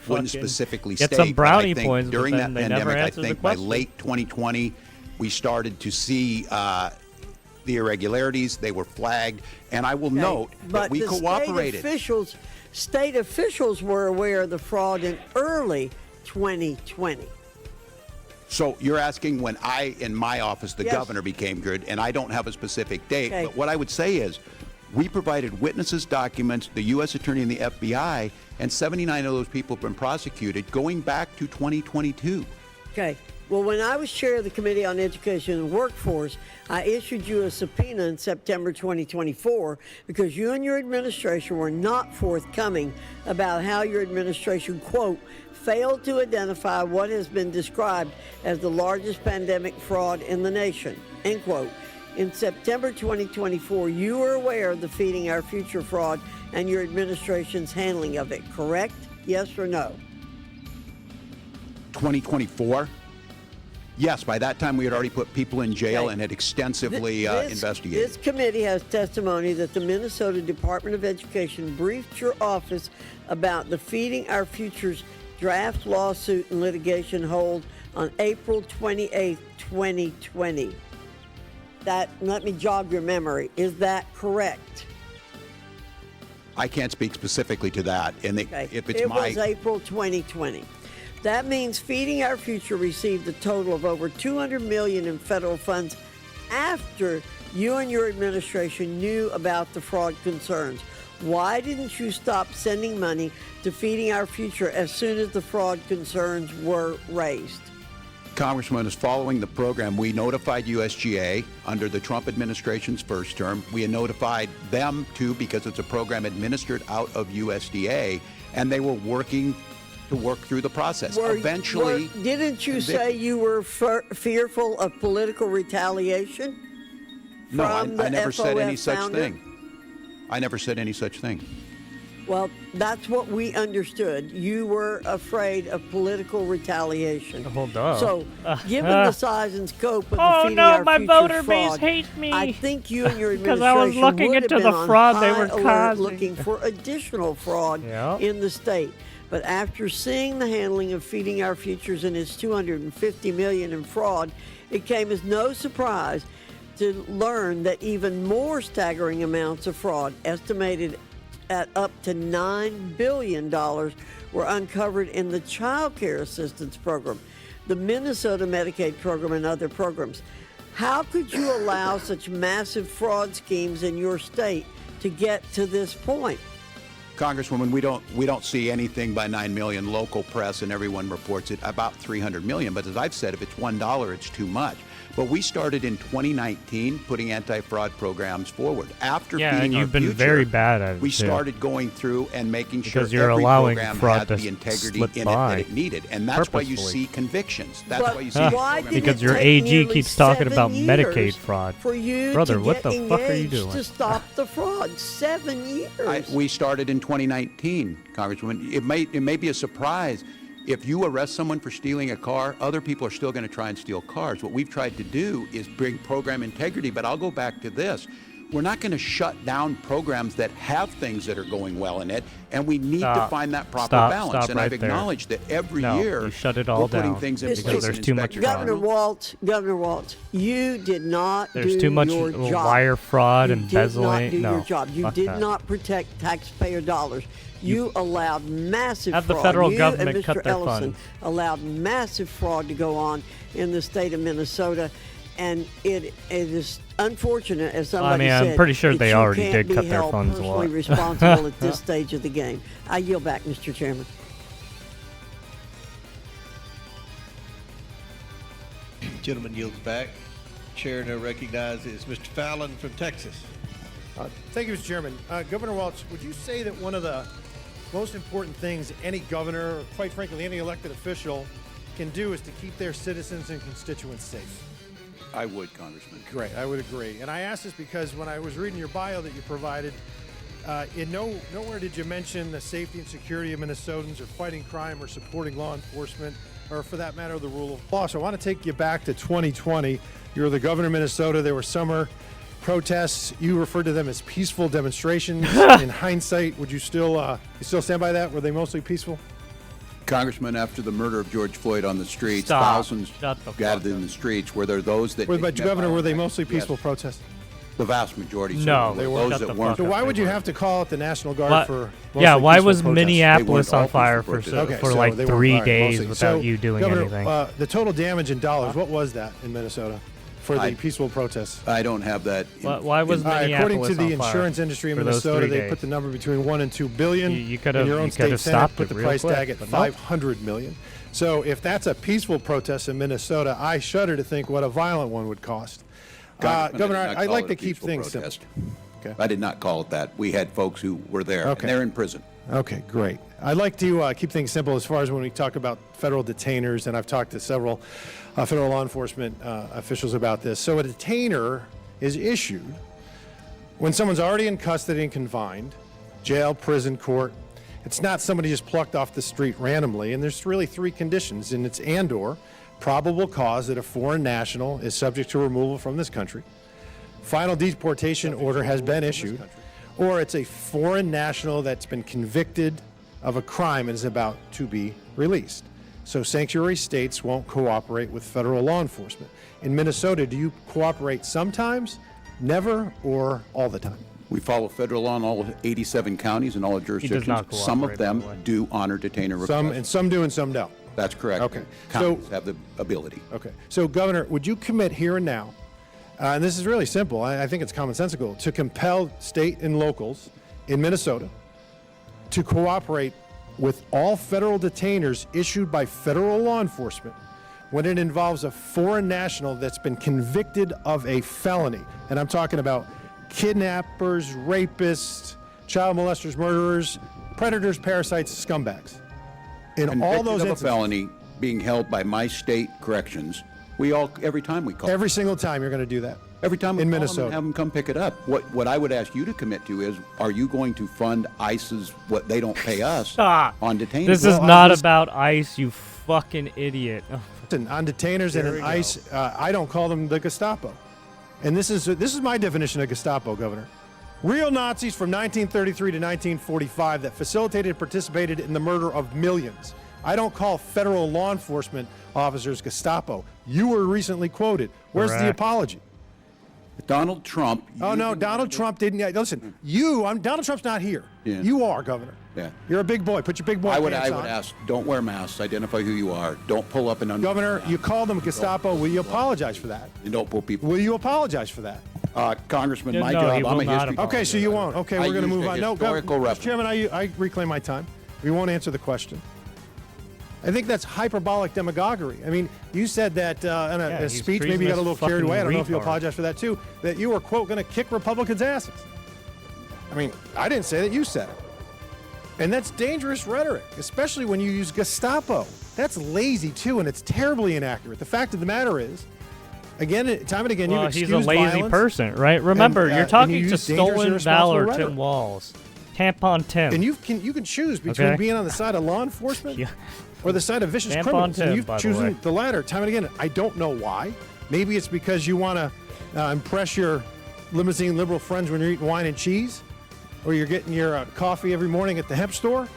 wouldn't specifically get state. some brownie but I think points during that they pandemic. never I answered think the by question. late 2020, we started to see the irregularities. They were flagged, and I will note that we cooperated. State officials were aware of the fraud in early 2020. So you're asking when I, in my office, the governor became good, and I don't have a specific date. Okay. But what I would say is, we provided witnesses, documents, the U.S. Attorney and the FBI, and 79 of those people have been prosecuted going back to 2022. Okay. Well, when I was chair of the Committee on Education and Workforce, I issued you a subpoena in September 2024 because you and your administration were not forthcoming about how your administration, quote, failed to identify what has been described as the largest pandemic fraud in the nation, end quote. In September 2024, you were aware of the Feeding Our Future fraud and your administration's handling of it, correct? Yes or no? 2024? Yes, by that time we had already put people in jail and had extensively investigated. This committee has testimony that the Minnesota Department of Education briefed your office about the Feeding Our Future's draft lawsuit and litigation hold on April 28, 2020. Let me jog your memory. Is that correct? I can't speak specifically to that. And if it's it was April 2020. That means Feeding Our Future received a total of over $200 million in federal funds after you and your administration knew about the fraud concerns. Why didn't you stop sending money to Feeding Our Future as soon as the fraud concerns were raised? Congressman, is following the program, we notified USGA under the Trump administration's first term. We had notified them too because it's a program administered out of USDA, and they were working to work through the process. Eventually, didn't you say you were fearful of political retaliation? No, I never said any such founder? thing. I never said any such thing. Well, that's what we understood. You were afraid of political retaliation. Hold on. So, given the size and scope of the Feeding Our my Future voter fraud, base hates me. I think you and your Because administration I was looking would into have the been on fraud they high were alert causing. looking for additional fraud in the state. But after seeing the handling of Feeding Our Futures and its $250 million in fraud, it came as no surprise to learn that even more staggering amounts of fraud, estimated at up to $9 billion, were uncovered in the Child Care Assistance Program, the Minnesota Medicaid program, and other programs. How could you allow such massive fraud schemes in your state to get to this point? Congresswoman, we don't see anything by 9 million. Local press and everyone reports it about 300 million. But as I've said, if it's $1, it's too much. But we started in 2019 putting anti-fraud programs forward. After and Feeding Our you've been Future, very bad at it, we too. started going through and making sure Because you're every allowing program fraud had to the integrity slip in it by that it needed. And that's why you purposefully. see convictions. That's But why you see why programs. did Because it your take AG nearly keeps talking 7 about years Medicaid fraud. for you Brother, to what get the fuck are you engaged doing? to stop the fraud? 7 years. We started in 2019, Congresswoman. It may be a surprise. If you arrest someone for stealing a car, other people are still going to try and steal cars. What we've tried to do is bring program integrity, but I'll go back to this. We're not going to shut down programs that have things that are going well in it, and we need to find that proper balance. And right I've there. acknowledged that every No, year you shut it all we're putting down things in because place. there's and too much inspectors fraud. Governor Waltz, you did not There's do too much your job. wire fraud, You embezzling. did not do No, your job. You fuck did that. not protect taxpayer dollars. You allowed massive Have the fraud. federal you government and Mr. cut their Ellison funds. allowed massive fraud to go on in the state of Minnesota. And it is unfortunate, as somebody said, I'm pretty sure that they you already can't did cut be their held funds a personally lot. responsible at this stage of the game. I yield back, Mr. Chairman. Gentleman yields back. Chair now recognizes Mr. Fallon from Texas. Thank you, Mr. Chairman. Governor Welch, would you say that one of the most important things any governor, or quite frankly, any elected official can do is to keep their citizens and constituents safe. I would, Congressman. Great, I would agree. And I asked this because when I was reading your bio that you provided, nowhere did you mention the safety and security of Minnesotans or fighting crime or supporting law enforcement or, for that matter, the rule of law. So I want to take you back to 2020. You were the governor of Minnesota. There were summer protests. You referred to them as peaceful demonstrations. In hindsight, would you still stand by that? Were they mostly peaceful? Congressman, after the murder of George Floyd on the streets, Stop. thousands Shut the fuck gathered in up. the streets. Were there those that... But, Governor, were they mostly Yes. peaceful protests? The vast majority. No, certainly they were. weren't. Those Shut that the weren't. So fuck why up, would they you weren't. have to call out the National Guard What? for Yeah, mostly why peaceful was protests? Minneapolis They weren't on all fire peaceful for protests. Okay, so like they weren't 3 fired, days mostly. without So, you doing Governor, anything? The total damage in dollars, what was that in Minnesota for the I- peaceful protests? I don't have that. Why was All right, according to Minneapolis the on fire insurance industry in for those Minnesota, 3 they days? put the number between 1 and 2 billion. You could In have- your own you could state have Senate stopped put it the real price quick, tag at but nope. 500 million. So if that's a peaceful protest in Minnesota, I shudder to think what a violent one would cost. Congressman, Governor, I did not I'd call like it to a keep peaceful things protest. simple. Okay. I did not call it that. We had folks who were there, Okay. and they're in prison. Okay, great. I'd like to keep things simple as far as when we talk about federal detainers, and I've talked to several federal law enforcement officials about this. So a detainer is issued when someone's already in custody and confined, jail, prison, court. It's not somebody just plucked off the street randomly, and there's really 3 conditions, and it's and/or probable cause that a foreign national is subject to removal from this country, final deportation order has been issued, or it's a foreign national that's been convicted of a crime and is about to be released. So sanctuary states won't cooperate with federal law enforcement. In Minnesota, do you cooperate sometimes, never, or all the time? We follow federal law in all 87 counties and all the jurisdictions. not Some of cooperate, them by the way. do honor detainer requests. Some do and some don't. That's correct. Okay. Counties So- have the ability. Okay. So, Governor, would you commit here and now, and this is really simple, I think it's commonsensical, to compel state and locals in Minnesota to cooperate with all federal detainers issued by federal law enforcement when it involves a foreign national that's been convicted of a felony? And I'm talking about kidnappers, rapists, child molesters, murderers, predators, parasites, scumbags. In all Convicted those of a instances, felony being held by my state corrections, every time we call. every single time you're going to do that. Every time we in call them Minnesota. and have them come pick it up. What I would ask you to commit to is, are you going to fund ICE's what they don't pay us Stop. on detainees? This is not about ICE, you fucking idiot. Listen, on detainers and There an we ICE, I don't call them the Gestapo. And this is my definition of Gestapo, Governor. Real Nazis from 1933 to 1945 that facilitated and participated in the murder of millions. I don't call federal law enforcement officers Gestapo. You were recently quoted. Where's the Correct. apology? Donald Trump. Oh, no, using- Donald Trump didn't. Listen, Donald Trump's not here. Yeah. You are, Governor. Yeah. You're a big boy. Put your big boy I would pants on. ask, don't wear masks, identify who you are, don't pull up and Governor, you called them Gestapo. Will you apologize for that? and don't pull people. Will you apologize for that? Congressman, Yeah, my no, he job, will I'm a not history. apologize. Okay, so you won't. Okay, I we're going to used move a on. No, historical Mr. reference. Chairman, I reclaim my time. We won't answer the question. I think that's hyperbolic demagoguery. I mean, you said that in a he's speech, maybe you got a little treasonous carried away. I don't know if you fucking retard. apologize for that too, that you were, quote, going to kick Republicans' asses. I mean, I didn't say that, you said it. And that's dangerous rhetoric, especially when you use Gestapo. That's lazy too, and it's terribly inaccurate. The fact of the matter is, again, time and again, Well, you've he's excused a lazy violence. person, right? Remember, and you're you talking to use dangerous, Stolen irresponsible Valor rhetoric. Tim Walls. Tampon Tim. And you can choose between Okay. being on the side of law enforcement Yeah. or the side of vicious Tampon criminals. Tim, And you've by the chosen way. the latter time and again. I don't know why. Maybe it's because you want to impress your limousine liberal friends when you're eating wine and cheese, or you're getting your coffee every morning at the hemp store.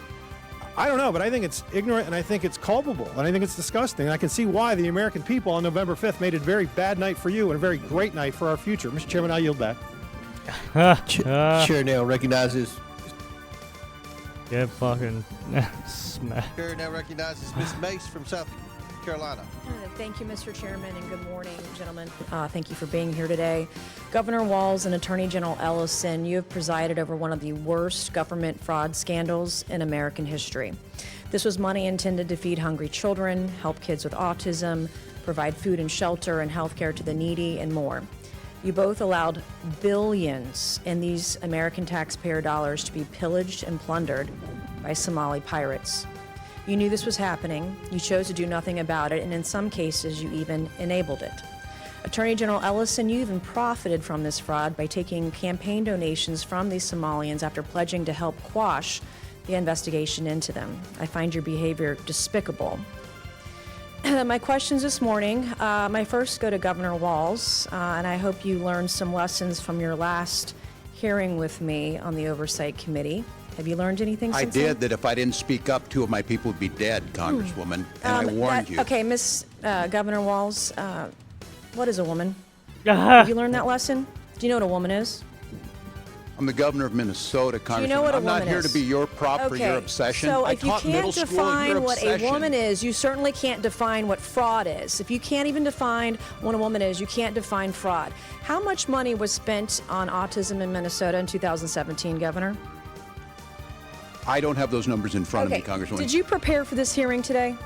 I don't know, but I think it's ignorant and I think it's culpable and I think it's disgusting. And I can see why the American people on November 5th made it a very bad night for you and a very great night for our future. Mr. Chairman, I yield back. Chair now recognizes. Get fucking smack. Chair now recognizes Ms. Mace from South Carolina. Thank you, Mr. Chairman, and good morning, gentlemen. Thank you for being here today. Governor Walz and Attorney General Ellison, you have presided over one of the worst government fraud scandals in American history. This was money intended to feed hungry children, help kids with autism, provide food and shelter and health care to the needy, and more. You both allowed billions in these American taxpayer dollars to be pillaged and plundered by Somali pirates. You knew this was happening. You chose to do nothing about it, and in some cases, you even enabled it. Attorney General Ellison, you even profited from this fraud by taking campaign donations from these Somalians after pledging to help quash the investigation into them. I find your behavior despicable. My questions this morning, my first go to Governor Walz, and I hope you learned some lessons from your last hearing with me on the Oversight Committee. Have you learned anything since I did, then? that if I didn't speak up, 2 of my people would be dead, Congresswoman, and I warned you. Okay, Governor Walz, what is a woman? Have you learned that lesson? Do you know what a woman is? I'm the governor of Minnesota, Congresswoman. Do you know what a I'm not woman here is? to be your prop for your obsession. So I if you taught middle can't school your define what a obsession. woman is, you certainly can't define what fraud is. If you can't even define what a woman is, you can't define fraud. How much money was spent on autism in Minnesota in 2017, Governor? I don't have those numbers in front of me, Congresswoman. Did you prepare for this hearing today?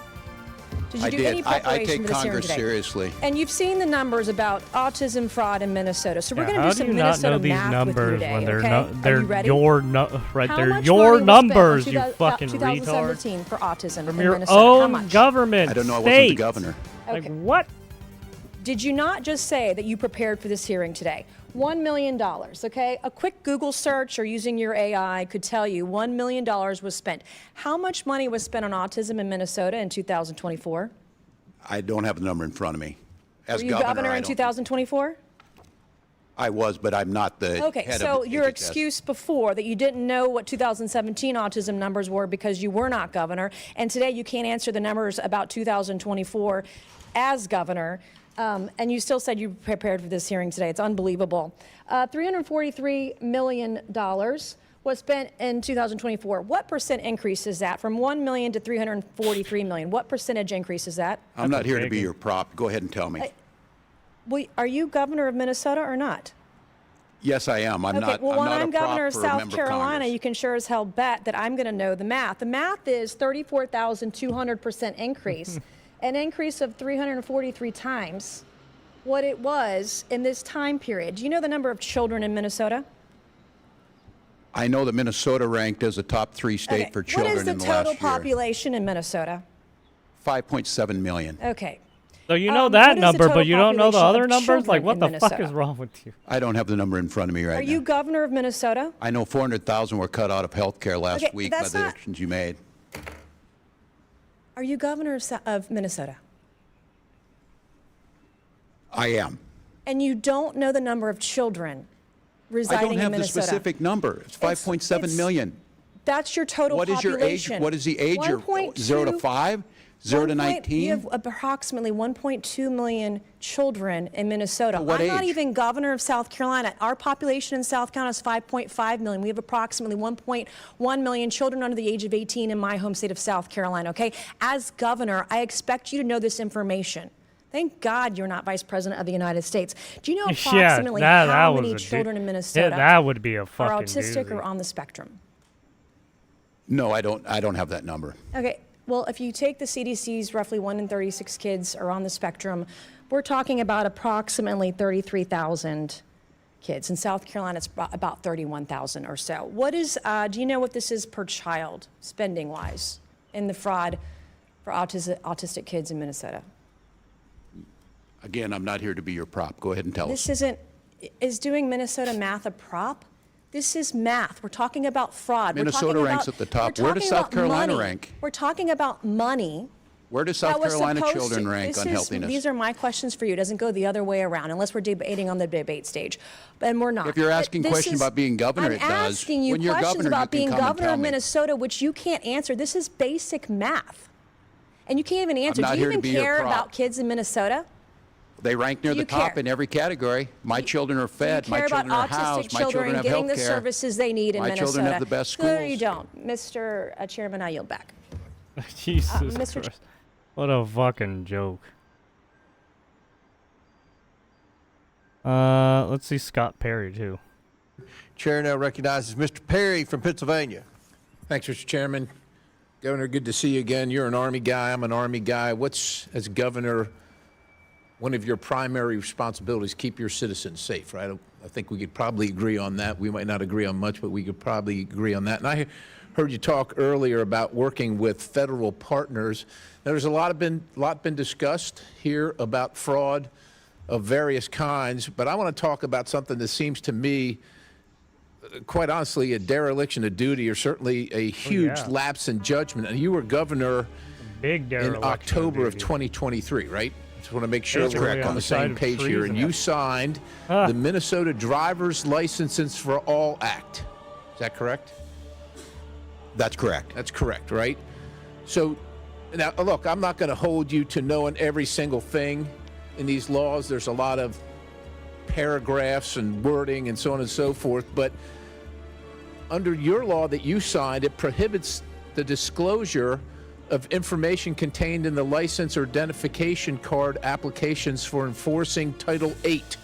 Did you I do did. any preparation I take for this hearing Congress today? seriously. And you've seen the numbers about autism fraud in Minnesota. So we're Yeah, going to how do some do you not Minnesota know these math with you numbers today, when they're okay? they're Are you ready? right? How They're much your money was spent numbers, in you fucking retard. 2017 for autism From in your Minnesota. How own much? government. I don't know. I state. wasn't the governor. Like Okay. what? Did you not just say that you prepared for this hearing today? $1 million, okay? A quick Google search or using your AI could tell you $1 million was spent. How much money was spent on autism in Minnesota in 2024? I don't have the number in front of me. As Were you governor I in don't- 2024? I was, but I'm not the Okay, head so of your HHS. excuse before that you didn't know what 2017 autism numbers were because you were not governor, and today you can't answer the numbers about 2024 as governor, and you still said you prepared for this hearing today. It's unbelievable. $343 million was spent in 2024. What percent increase is that from 1 million to 343 million? What percentage increase is that? I'm not here to be your prop. Go ahead and tell me. Well, are you governor of Minnesota or not? Yes, I am. I'm Okay, not. well, I'm when not I'm a prop governor of for a South member of Carolina, Congress. you can sure as hell bet that I'm going to know the math. The math is 34,200% increase, an increase of 343 times what it was in this time period. Do you know the number of children in Minnesota? I know that Minnesota ranked as a top 3 state Okay, for children what is in the the last total year. population in Minnesota? 5.7 million. Okay. So you know What that is the number, total but you don't know the population other of numbers? Like, children what in the fuck Minnesota? is wrong with you? I don't have the number in front of me right Are now. you governor of Minnesota? I know 400,000 were cut out of health care last Okay, week by that's the not- actions you made. Are you governor of Minnesota? I am. And you don't know the number of children residing I don't have in the Minnesota? specific number. It's 5.7 it's- million. That's your total What is your age? population. What is the age? 0 to 5? 0 to 19? You have approximately 1.2 million children in Minnesota. At what I'm not age? even governor of South Carolina. Our population in South Carolina is 5.5 million. We have approximately 1.1 million children under the age of 18 in my home state of South Carolina, okay? As governor, I expect you to know this information. Thank God you're not vice president of the United States. Do you know approximately that how was many a children in yeah, Minnesota that would be a are fucking autistic doozy. or on the spectrum? No, I don't have that number. Okay, well, if you take the CDC's roughly 1 in 36 kids are on the spectrum, we're talking about approximately 33,000 kids. In South Carolina, it's about 31,000 or so. What is, do you know what this is per child, spending-wise, in the fraud for autistic kids in Minnesota? Again, I'm not here to be your prop. Go ahead and tell This us. isn't, is doing Minnesota math a prop? This is math. We're talking about fraud. Minnesota We're talking ranks about, at the top. we're Where does talking South about Carolina money. rank? We're talking about money. Where does That South was Carolina supposed children to- rank on healthiness? These are my questions for you. It doesn't go the other way around unless we're debating on the debate stage. And we're not. If you're asking This questions is- about being governor, I'm it does. asking you When you're questions governor, about you can being come and governor tell of me. Minnesota, which you can't answer. This is basic math. And you can't even answer. not Do you here to even be your care prop. about kids in Minnesota? They rank near Do the you top care? in every category. My children are Do fed. you My care children about are autistic housed. My children children have getting health the care. services they need in My Minnesota? children have the best No, schools. you don't. Mr. Chairman, I yield back. Jesus Mr. Christ. What a fucking joke. Let's see Scott Perry, too. Chair now recognizes Mr. Perry from Pennsylvania. Thanks, Mr. Chairman. Governor, good to see you again. You're an Army guy. I'm an Army guy. As governor, one of your primary responsibilities, keep your citizens safe, right? I think we could probably agree on that. We might not agree on much, but we could probably agree on that. And I heard you talk earlier about working with federal partners. There's a lot been discussed here about fraud of various kinds, but I want to talk about something that seems to me, quite honestly, a dereliction of duty, or certainly a huge lapse in judgment. And you were governor in October of 2023, right? Just want to make sure we're on the same page here. And you signed the Minnesota Driver's Licenses for All Act. Is that correct? That's correct. That's correct, right? So, now, look, I'm not going to hold you to knowing every single thing in these laws. There's a lot of paragraphs and wording and so on and so forth. But under your law that you signed, it prohibits the disclosure of information contained in the license or identification card applications for enforcing Title 8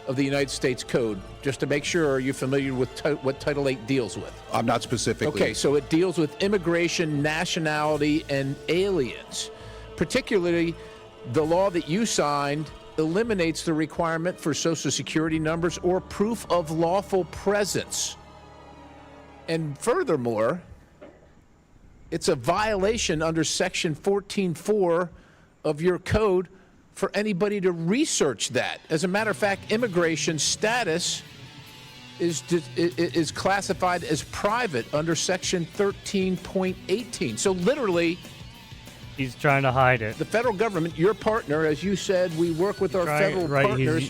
of the United States Code. Just to make sure, are you familiar with what Title 8 deals with? I'm not specifically. Okay, so it deals with immigration, nationality, and aliens. Particularly, the law that you signed eliminates the requirement for Social Security numbers or proof of lawful presence. And furthermore, it's a violation under Section 14.4 of your code for anybody to research that. As a matter of fact, immigration status is classified as private under Section 13.18. So literally, he's trying to hide it. The federal government, your partner, as you said, we work with our federal partners.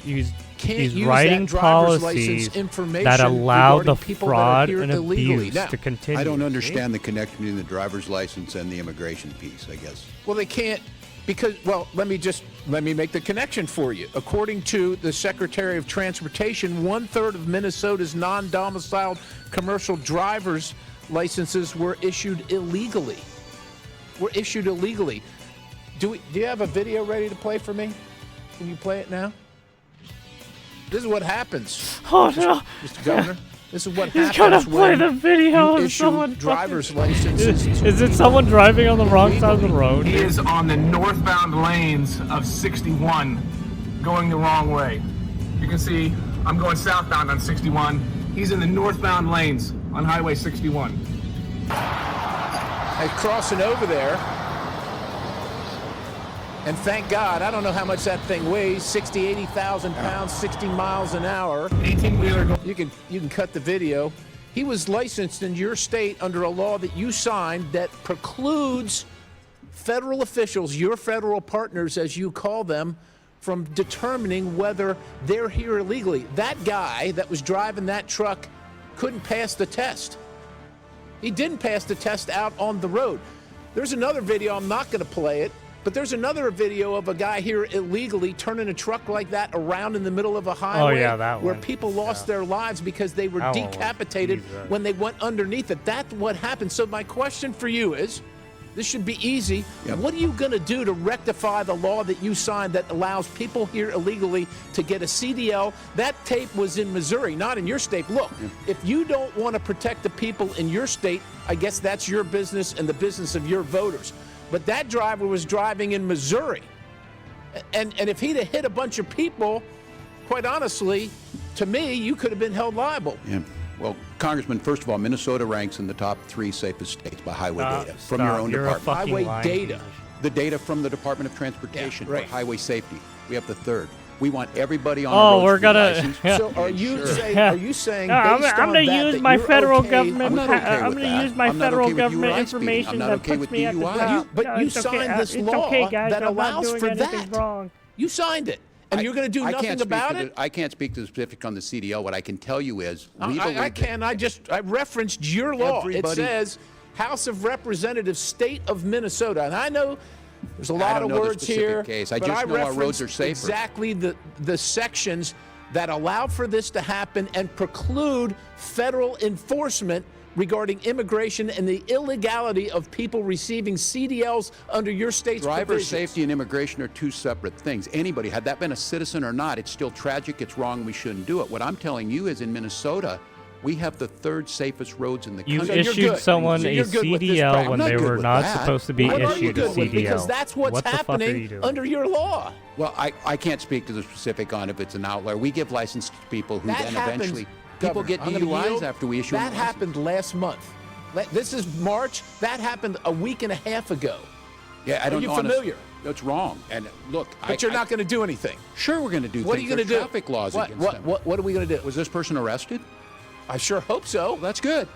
He's writing policies that allow the fraud and abuse to continue. I don't understand the connection between the driver's license and the immigration piece, I guess. Well, they can't, because, well, let me make the connection for you. According to the Secretary of Transportation, 1/3 of Minnesota's non-domiciled commercial driver's licenses were issued illegally. Do you have a video ready to play for me? Can you play it now? This is what happens. Oh no, Mr. Governor. This is what He's happens gonna play when the video you of issue someone driver's licenses. Is it someone driving on the wrong side of the road? He is on the northbound lanes of 61, going the wrong way. You can see I'm going southbound on 61. He's in the northbound lanes on Highway 61. I'm crossing over there. And thank God, I don't know how much that thing weighs, 60, 80,000 pounds, 60 miles an hour. 18-wheeler. You can cut the video. He was licensed in your state under a law that you signed that precludes federal officials, your federal partners as you call them, from determining whether they're here illegally. That guy that was driving that truck couldn't pass the test. He didn't pass the test out on the road. There's another video, I'm not going to play it, but there's another video of a guy here illegally turning a truck like that around in the middle of a highway where people lost their lives because they were decapitated when they went underneath it. That's what happened. So my question for you is, this should be easy. Yep. What are you going to do to rectify the law that you signed that allows people here illegally to get a CDL? That tape was in Missouri, not in your state. Look, if you don't want to protect the people in your state, I guess that's your business and the business of your voters. But that driver was driving in Missouri. And if he'd have hit a bunch of people, quite honestly, to me, you could have been held liable. Yeah. Well, Congressman, first of all, Minnesota ranks in the top 3 safest states by highway data from your own department. Highway data. The data from the Department of Transportation for highway safety. We have the 3rd. We want everybody on the road to be licensed. So are you saying based I'm on going to that use my federal okay? government. I'm going to use my federal government information that puts me at the top. But you signed this law that allows for that. Wrong. You signed it. And you're going to do nothing about it? I can't speak to the specific on the CDL. What I can tell you is I referenced your law. It says House of Representatives, State of Minnesota. And I know there's a lot of words here. Case. I just know our roads are safer. Exactly the sections that allow for this to happen and preclude federal enforcement regarding immigration and the illegality of people receiving CDLs under your state's Driver provisions. safety and immigration are 2 separate things. Anybody, had that been a citizen or not, it's still tragic, it's wrong, we shouldn't do it. What I'm telling you is in Minnesota, We have the third safest roads in the You country. issued someone a CDL when they were not supposed to be What are you issued a good with? CDL. Because that's what's What the fuck are you happening doing? under your law. Well, I can't speak to the specific on if it's an outlier. We give license to people who That then happened, eventually people Governor, get I'm gonna DUIs yield. after we issue That them a license. happened last month. This is March. That happened a week and a half ago. Yeah, I don't Are you know. familiar? That's wrong. And look, But you're not going to do anything. Sure, we're going to do What are things. you going to There's do? Traffic laws What, against what, them. what are we going to do? Was this person arrested? I sure hope so. Well, that's good.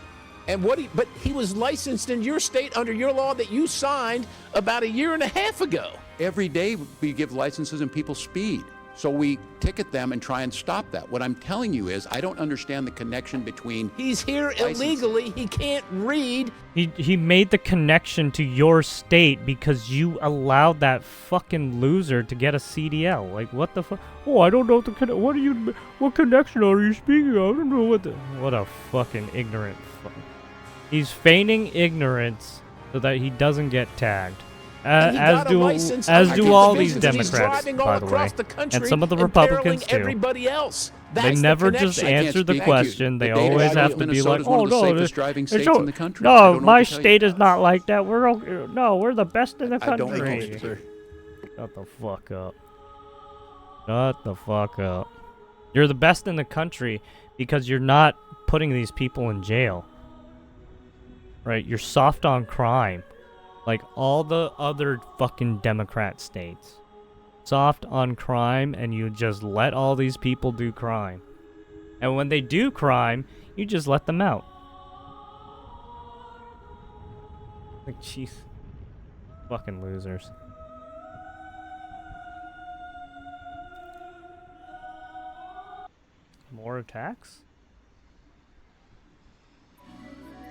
And but he was licensed in your state under your law that you signed about a year and a half ago. Every day we give licenses and people speed. So we ticket them and try and stop that. What I'm telling you is I don't understand the connection between... He's here illegally. He can't read. He made the connection to your state because you allowed that fucking loser to get a CDL. Like, what the fuck? Oh, I don't know what connection are you speaking of? I don't know what a fucking ignorant fuck. He's feigning ignorance so that he doesn't get tagged. As do all these Democrats, by the way, and some of the Republicans too. Everybody else. They never just answer the question. They always have to be like, "Oh no, my state is not like that. We're the best in the country." Shut the fuck up. Shut the fuck up. You're the best in the country because you're not putting these people in jail. Right? You're soft on crime. Like all the other fucking Democrat states. Soft on crime, and you just let all these people do crime. And when they do crime, you just let them out. Like, jeez. Fucking losers. More attacks?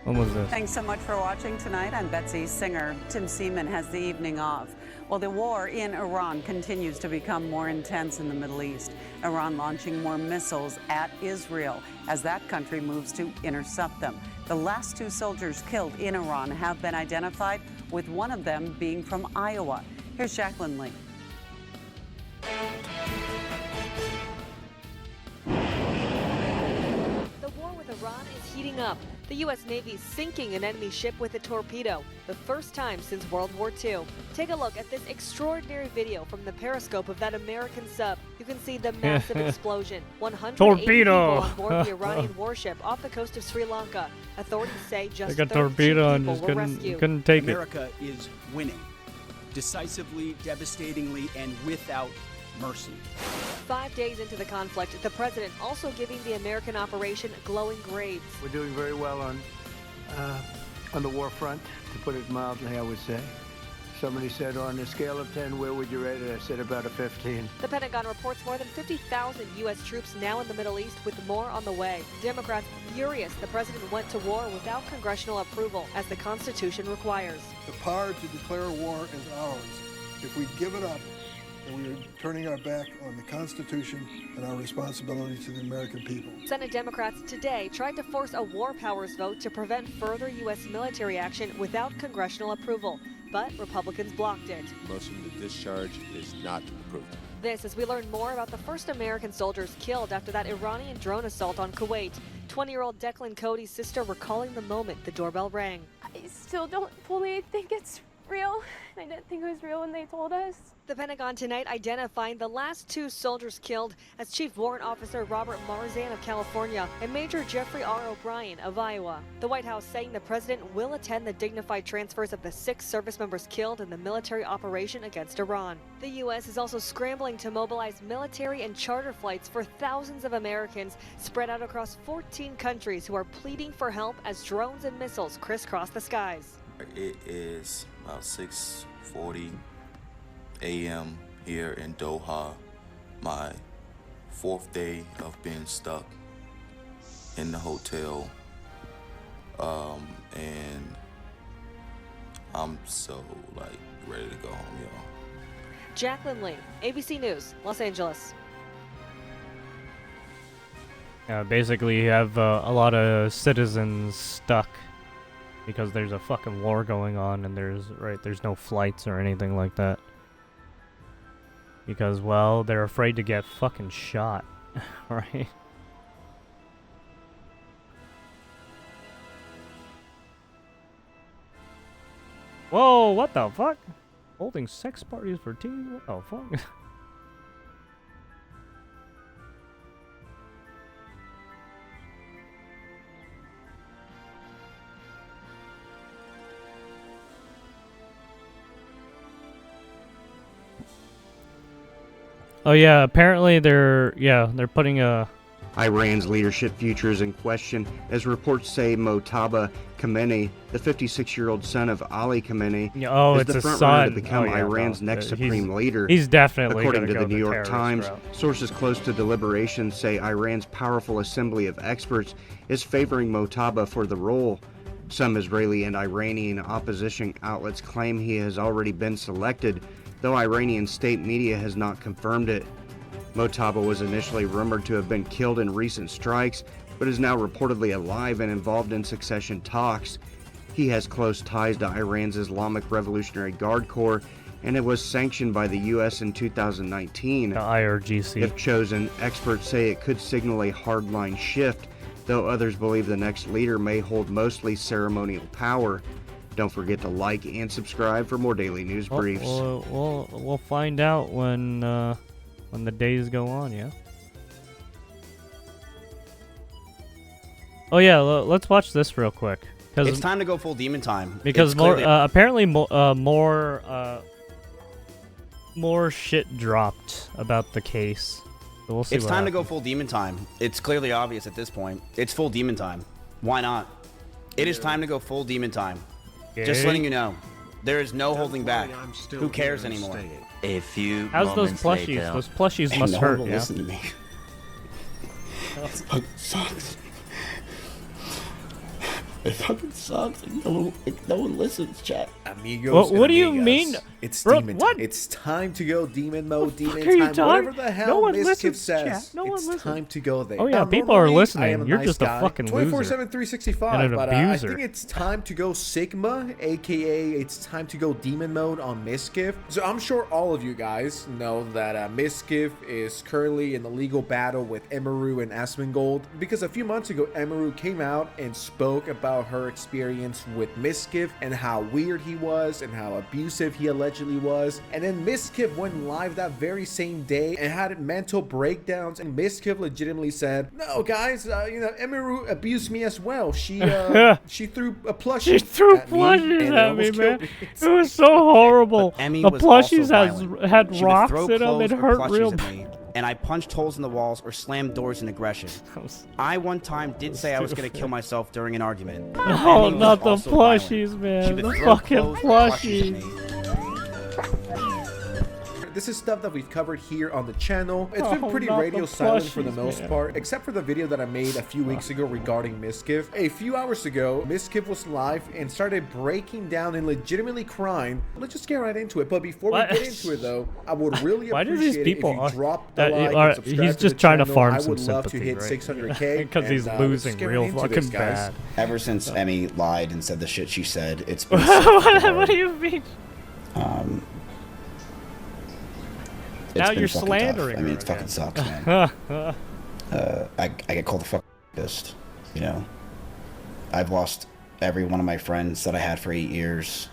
When was this? Thanks so much for watching tonight. I'm Betsy Singer. Tim Seaman has the evening off. Well, the war in Iran continues to become more intense in the Middle East. Iran launching more missiles at Israel as that country moves to intercept them. The last 2 soldiers killed in Iran have been identified, with one of them being from Iowa. Here's Jacqueline Lee. The war with Iran is heating up. The U.S. Navy sinking an enemy ship with a torpedo, the first time since World War II. Take a look at this extraordinary video from the periscope of that American sub. You can see the massive explosion. 180 people on board the Iranian warship off the coast of Sri Lanka. Authorities say just 13 people were rescued. Couldn't take America is winning, decisively, devastatingly, and without mercy. 5 days into the conflict, the president also giving the American operation glowing grades. We're doing very well on the war front, to put it mildly, I would say. Somebody said, on a scale of 10, where would you rate it? I said about a 15. The Pentagon reports more than 50,000 U.S. troops now in the Middle East, with more on the way. Democrats furious the president went to war without congressional approval, as the Constitution requires. The power to declare war is ours. If we give it up, and we are turning our back on the Constitution and our responsibility to the American people. Senate Democrats today tried to force a war powers vote to prevent further U.S. military action without congressional approval, but Republicans blocked it. Motion to discharge is not approved. This as we learn more about the first American soldiers killed after that Iranian drone assault on Kuwait. 20-year-old Declan Cody's sister recalling the moment the doorbell rang. I still don't fully think it's real. I didn't think it was real when they told us. The Pentagon tonight identifying the last 2 soldiers killed as Chief Warrant Officer Robert Marzan of California and Major Jeffrey R. O'Brien of Iowa. The White House saying the president will attend the dignified transfers of the 6 service members killed in the military operation against Iran. The U.S. is also scrambling to mobilize military and charter flights for thousands of Americans spread out across 14 countries who are pleading for help as drones and missiles crisscross the skies. It is about 6:40 a.m. here in Doha, my 4th day of being stuck in the hotel, and I'm so ready to go home, y'all. Jacqueline Lee, ABC News, Los Angeles. Basically, you have a lot of citizens stuck because there's a fucking war going on, and there's no flights or anything like that. Because, well, they're afraid to get fucking shot, right? Whoa, what the fuck? Holding sex parties for teens? What the fuck? Oh yeah, apparently they're putting a Iran's leadership future is in question, as reports say Mojtaba Khamenei, the 56-year-old son of Ali Khamenei, is it's the his front son. runner to become Oh, yeah, Iran's no, next he's- supreme leader. he's definitely According gonna to go the New the York terrorist Times, route. sources close to deliberations say Iran's powerful assembly of experts is favoring Mojtaba for the role. Some Israeli and Iranian opposition outlets claim he has already been selected, though Iranian state media has not confirmed it. Mojtaba was initially rumored to have been killed in recent strikes, but is now reportedly alive and involved in succession talks. He has close ties to Iran's Islamic Revolutionary Guard Corps, and it was sanctioned by the U.S. in 2019. The IRGC. If chosen, experts say it could signal a hardline shift, though others believe the next leader may hold mostly ceremonial power. Don't forget to like and subscribe for more daily news briefs. We'll find out when the days go on, yeah. Oh yeah, let's watch this real quick. It's time to go full demon time. Because It's more, clearly- apparently more shit dropped about the case. So we'll see. It's what time to happens. go full demon time. It's clearly obvious at this point. It's full demon time. Why not? It is time to go full demon time. Just Okay. letting you know. There is no holding back. Who cares here to anymore? stay. A few How's those moments plushies? later. Those plushies Hey, must no one hurt, will yeah. listen to me. It fucking sucks. It fucking sucks. No one listens, chat. Amigos. What do you amigas. mean? It's Bro, demon what? time. It's time to go demon mode, demon fuck are you time. talking? Whatever the hell No one Mizkif listens, says. chat. No one it's listens. time to go there. Oh, yeah, Now, people are normally, I listening. am a You're nice just a guy, fucking 24/7, loser. 365. And an But I abuser. think it's time to go Sigma, aka it's time to go demon mode on Mizkif. So I'm sure all of you guys know that Mizkif is currently in the legal battle with Emiru and Asmongold, because a few months ago Emiru came out and spoke about her experience with Mizkif and how weird he was and how abusive he allegedly was. And then Mizkif went live that very same day and had mental breakdowns, and Mizkif legitimately said, "No, guys, Emiru abused me as well. She threw a plushie. She threw at me, plushies and it at me, almost man. killed me." It was so horrible. Emmy The was plushies also violent. had She would rocks throw in them. clothes It or hurt plushies real at me, and I punched holes in the walls or slammed doors in aggression. I one time did say I was going to kill myself during an argument. No, Emmy was not the also violent. plushies, She man. would The throw fucking clothes or plushies at plushies. me. This is stuff that we've covered here on the channel. It's been Oh, pretty not the radio silent for the plushies, most man. part, except for the video that I made a few weeks ago regarding Mizkif. A few hours ago, Mizkif was live and started breaking down and legitimately crying. Let's just get right into it. But before What? we get into it, though, I would really Why do appreciate these people it if you drop the that- like are- and subscribe he's to just the trying to channel. farm I some would love to sympathy, hit right? 600K. 'Cause he's and, losing let's get real right into fucking this, guys. bad. Ever since Emmy lied and said the shit she said, it's been so What do you mean? It's Now been you're fucking slandering tough. I mean, her it fucking again. sucks, man. I get called a fucking rapist, you know. I've lost every one of my friends that I had for 8 years.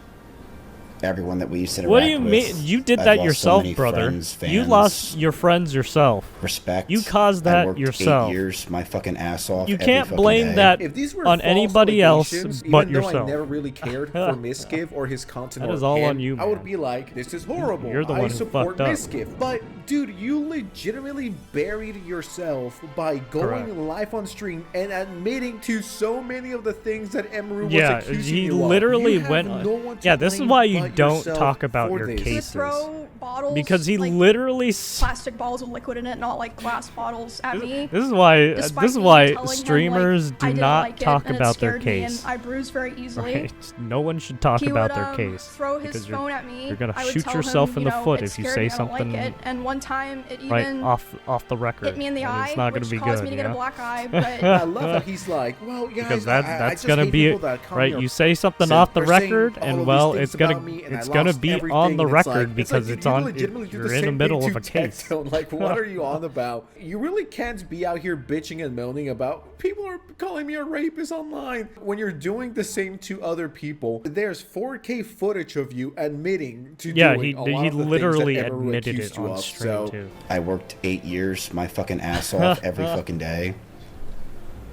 Everyone that we used to interact What do you with. mean? You did I've that lost so yourself, many brother. friends, You fans, lost your friends yourself. respect. You caused I that worked yourself. 8 years, my fucking ass off. You every can't fucking blame day. that If these were on false anybody else allegations, but even though yourself. I never really cared for Mizkif or his content That or is all him, on you, I would man. be like, this is horrible. You're the I one who support fucked up. Mizkif. But dude, you legitimately buried yourself by going Correct. live on stream and admitting to so many of the things that Emiru was Yeah, accusing he you of. literally You have went. no one to Yeah, this is blame why you but don't yourself talk about for your this. cases. Throw bottles, Because he like, literally. plastic bottles of liquid in it, not like glass bottles at me. This is why. Despite This is me why telling him, streamers like, I do didn't not like it, talk and it about their scared me, case. and I bruise very easily. Right? No one should talk He about would, their case. throw his because phone at me. You're gonna I would shoot tell yourself him, in the foot it if you scared say me, I don't something like it. And one time, it even right off the record. hit me in the and eye, it's not which gonna be caused good, me to get yeah? a black eye. But I love that he's like, well, guys, Because I that's just gonna hate be people that come right. here You say something saying- off the are saying record, all and of well, these it's things gonna about me me, and It's I gonna lost be everything, on the and it's record like, because you it's on. legitimately do You're the in the same middle thing of a to case. Tectone. Like, what are you on about? You really can't be out here bitching and moaning about people are calling me a rapist online when you're doing the same to other people. There's 4K footage of you admitting to doing a lot he of the literally things that Emery admitted accused it you on of. stream So too. I worked 8 years, my fucking ass off every fucking day,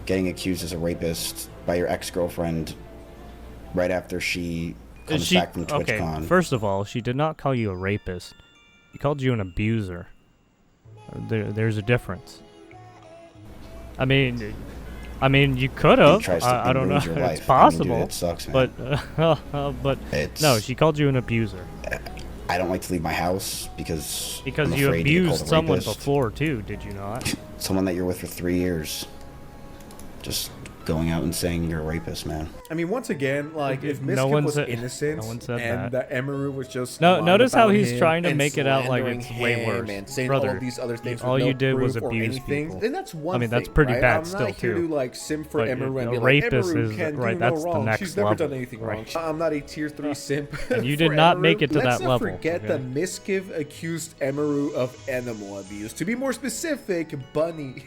getting accused as a rapist by your ex-girlfriend right after she comes back from TwitchCon. Okay, first of all, she did not call you a rapist. She called you an abuser. There's a difference. I mean, you could have. I don't know. Your life. It's possible. I mean, dude, it sucks, man. But no, she called you an abuser. I don't like to leave my house because I'm you afraid to get called abused a someone rapist. before too, did you not? Someone that you're with for 3 years. Just going out and saying you're a rapist, man. I mean, once again, like, if No Mizkif one was said- innocent no one said and that. Emery was just Notice how about he's him trying to and make it out like slandering it's way him worse. and saying all Brother, of these other things all with no you did was proof or abuse anything, people. then that's one I mean, thing, that's pretty right? bad I'm still not here too. to like simp for But Emery and a be like, rapist Emery is can right. do no That's the wrong. next She's never level. done anything Right. wrong. I'm not a tier 3 simp. And you for did not Emery. make it to Let's that not level, forget okay? that Mizkif accused Emery of animal abuse. To be more specific, bunny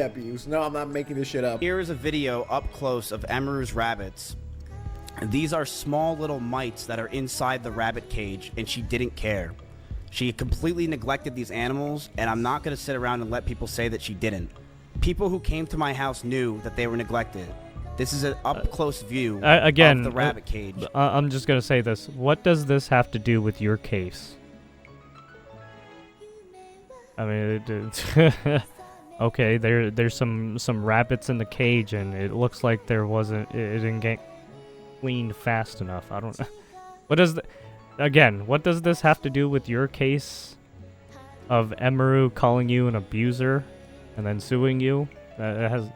abuse. No, I'm not making this shit up. Here is a video up close of Emeru's rabbits. These are small little mites that are inside the rabbit cage, and she didn't care. She completely neglected these animals, and I'm not going to sit around and let people say that she didn't. People who came to my house knew that they were neglected. This is an up-close view Again, of the rabbit cage. I'm just gonna say this. What does this have to do with your case? I mean, okay, there's some rabbits in the cage, and it looks like there wasn't. It didn't get cleaned fast enough. I don't know. What does what does this have to do with your case of Emeru calling you an abuser and then suing you? It has.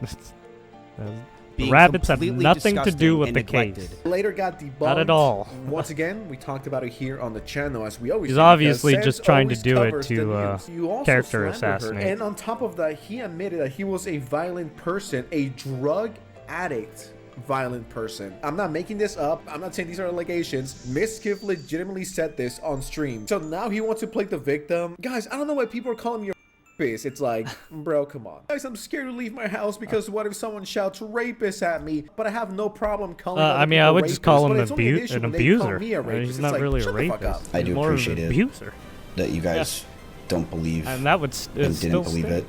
The rabbits have nothing to do with the case. Later got debunked. Not at all. Once again, we talked about it here on the channel, as we always He's do, obviously because just Sens trying to always do it covers the to news. You also character slandered her. assassinate. And on top of that, he admitted that he was a violent person, a drug addict. Violent person. I'm not making this up. I'm not saying these are allegations. Mizkif legitimately said this on stream. So now he wants to play the victim. Guys, I don't know why people are calling me a rapist. It's like, bro, come on. Guys, I'm scared to leave my house because what if someone shouts rapist at me? But I have no problem calling I mean, I would just call him an abuser. He's not like, really a shut the fuck up. rapist. I do More of an appreciate it abuser. that you guys don't believe And that would and still didn't believe stay. it.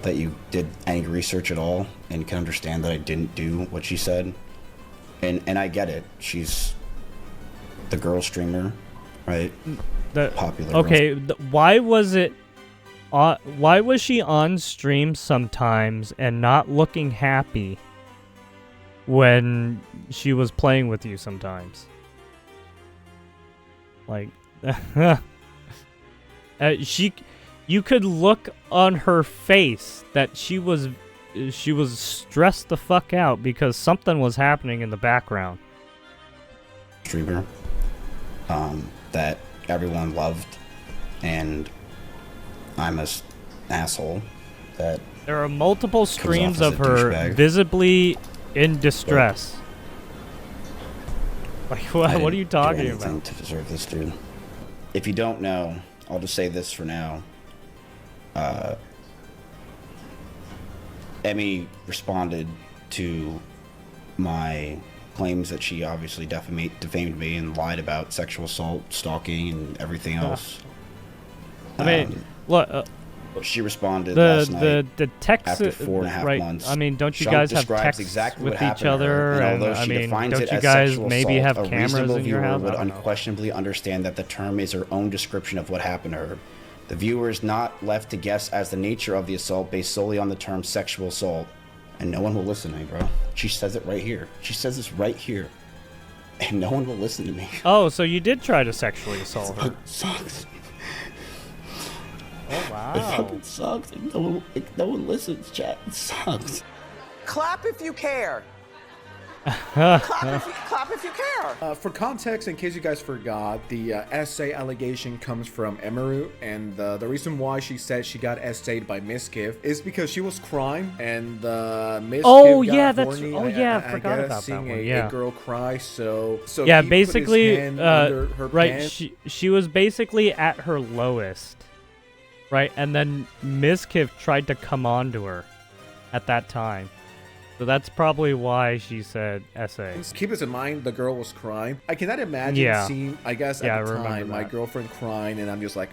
That you did any research at all and can understand that I didn't do what she said. And I get it. She's the girl streamer, right? Popular. Okay, why was it? Why was she on stream sometimes and not looking happy when she was playing with you sometimes? Like, you could look on her face that she was stressed the fuck out because something was happening in the background. Streamer that everyone loved, and I'm a asshole that There are multiple streams off as of a her douchebag. visibly in distress. Like, I what are didn't you do talking anything about? to deserve this, dude. If you don't know, I'll just say this for now. Emmy responded to my claims that she obviously defamed me and lied about sexual assault, stalking, and everything else. I mean, look. She responded last night the text after 4.5 right, months. I mean, don't you Chunk guys have describes texts exactly with what each happened to her, other? and although I she mean, defines don't it you as guys sexual maybe assault, have a cameras reasonable in your viewer house? would I don't know. unquestionably understand that the term is her own description of what happened to her. The viewer is not left to guess as the nature of the assault based solely on the term sexual assault. And no one will listen to me, bro. She says it right here. She says this right here. And no one will listen to me. Oh, so you did try to sexually assault her? It sucks. Oh It wow! fucking sucks. No one listens, chat. It sucks. Clap if you care. Clap if you care. For context, in case you guys forgot, the essay allegation comes from Emiru, and the reason why she said she got essayed by Mizkif is because she was crying, and Mizkif Oh, got yeah, that's- horny, oh, yeah, I I forgot guess, about that seeing one, a yeah. girl cry, so yeah, he put his basically, hand under her right, pants. she was basically at her lowest, right? And then Mizkif tried to come on to her at that time. So that's probably why she said essay. Keep this in mind, the girl was crying. I cannot imagine Yeah. seeing, I guess, Yeah, at I the remember time, my that. girlfriend crying, and I'm just like,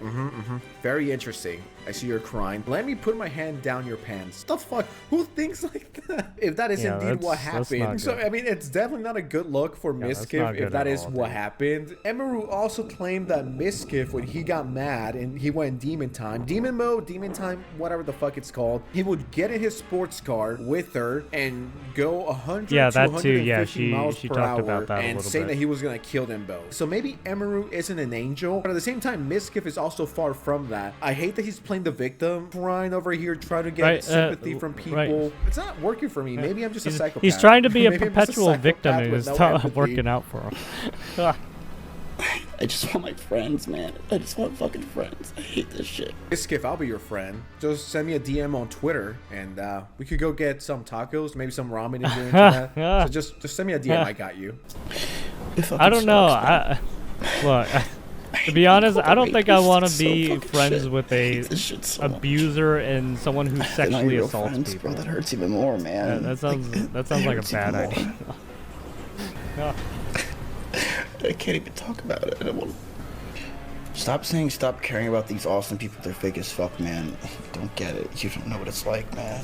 very interesting. I see her crying. Let me put my hand down your pants. The fuck? Who thinks like that? If that is Yeah, indeed what that's not happened. So, good. I mean, it's definitely not a good look for Yeah, that's not Mizkif good if that at is all, what dude. happened. Emiru also claimed that Mizkif, when he got mad and he went demon time, demon mode, demon time, whatever the fuck it's called, he would get in his sports car with her and go 100 Yeah, to that too. 150 Yeah, she miles talked per hour about that a and little saying bit. that he was gonna kill them both. So maybe Emiru isn't an angel, but at the same time, Mizkif is also far from that. I hate that he's playing the victim, crying over here, trying to get Right, sympathy from people. right. It's not working for me. Maybe I'm just a psychopath. He's trying to be a Maybe I'm just perpetual victim, psychopath and with it's no not empathy. working out for him. I just want my friends, man. I just want fucking friends. I hate this shit. Mizkif, I'll be your friend. Just send me a DM on Twitter, and we could go get some tacos, maybe some ramen if you're into that. So just send me a DM. I got you. I don't know. Look, to be honest, I don't think I want to be friends with a abuser and someone who sexually assaults friends, people. bro, that hurts even more, man. That sounds like a hurts bad even idea. I can't even talk about it. I don't want. Stop caring about these awesome people. They're fake as fuck, man. You don't get it. You don't know what it's like, man.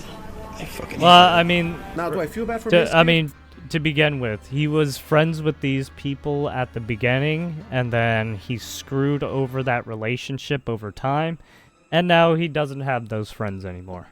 I fucking. Well, I mean, Now, do I feel bad for I Mizkif? mean, to begin with, he was friends with these people at the beginning, and then he screwed over that relationship over time, and now he doesn't have those friends anymore.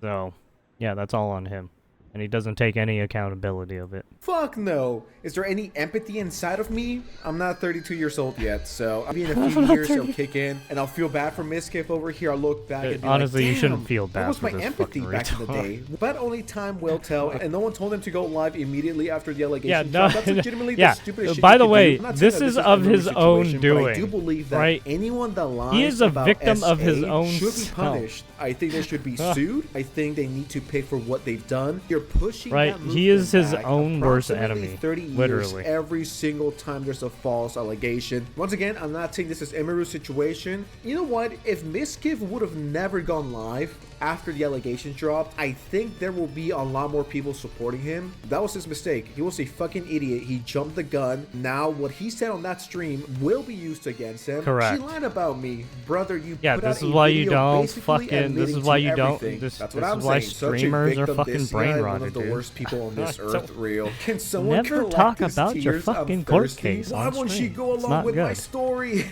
So, yeah, that's all on him. And he doesn't take any accountability of it. Fuck no. Is there any empathy inside of me? I'm not 32 years old yet, so maybe in a few years it'll kick in, and I'll feel bad for Mizkif over here. I'll look back and be Honestly, like, you shouldn't "Damn, feel bad What was for my this empathy fucking back in the retard." day?" But only time will tell, and no one told him to go live immediately after the allegation. Yeah, dropped. no, That's legitimately yeah. the stupidest shit By you the could way, do. I'm not saying this that is is of a his own situation, but I do doing, believe that right? anyone that lies He is a about victim of SA his own should be self. punished. I think they should be sued. I think they need to pay for what they've done. You're pushing Right, that he is his back own worst approximately enemy, 30 years literally. every single time there's a false allegation. Once again, I'm not saying this is Emiru's situation. You know what? If Mizkif would have never gone live after the allegations dropped, I think there will be a lot more people supporting him. That was his mistake. He was a fucking idiot. He jumped the gun. Now, what he said on that stream will be used against him. Correct. She lied about me. Brother, you Yeah, put this out is a why you video don't basically fucking. This admitting is why to you don't. everything. This That's is what I'm why saying. Such a streamers are victim, fucking this guy, brain one rotted, of the dude. worst people on this Don't- earth, real. Can someone Never collect talk his about your tears? I'm fucking court thirsty. case Why on won't she stream? go It's along not with my good. story?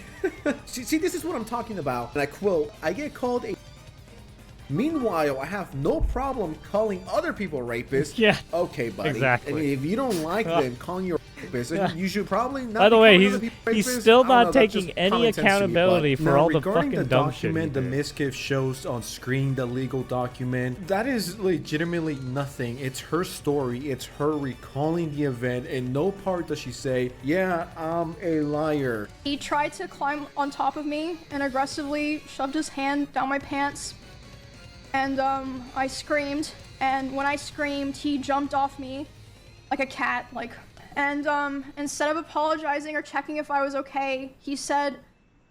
see, this is what I'm talking about. And I quote, I get called a... Meanwhile, I have no problem calling other people rapists. Yeah. Okay, buddy. Exactly. I mean, if you don't like them calling you a rapist, then you should probably not By the be way, calling he's other people he's rapists. still I don't not know, that's taking just any common sense to me, accountability but- for Now, all the regarding fucking the dumb shit he document the did. Mizkif shows on screen, the legal document, that is legitimately nothing. It's her story. It's her recalling the event. In no part does she say, yeah, I'm a liar. He tried to climb on top of me and aggressively shoved his hand down my pants. And I screamed, and when I screamed, he jumped off me like a cat, and instead of apologizing or checking if I was okay, he said,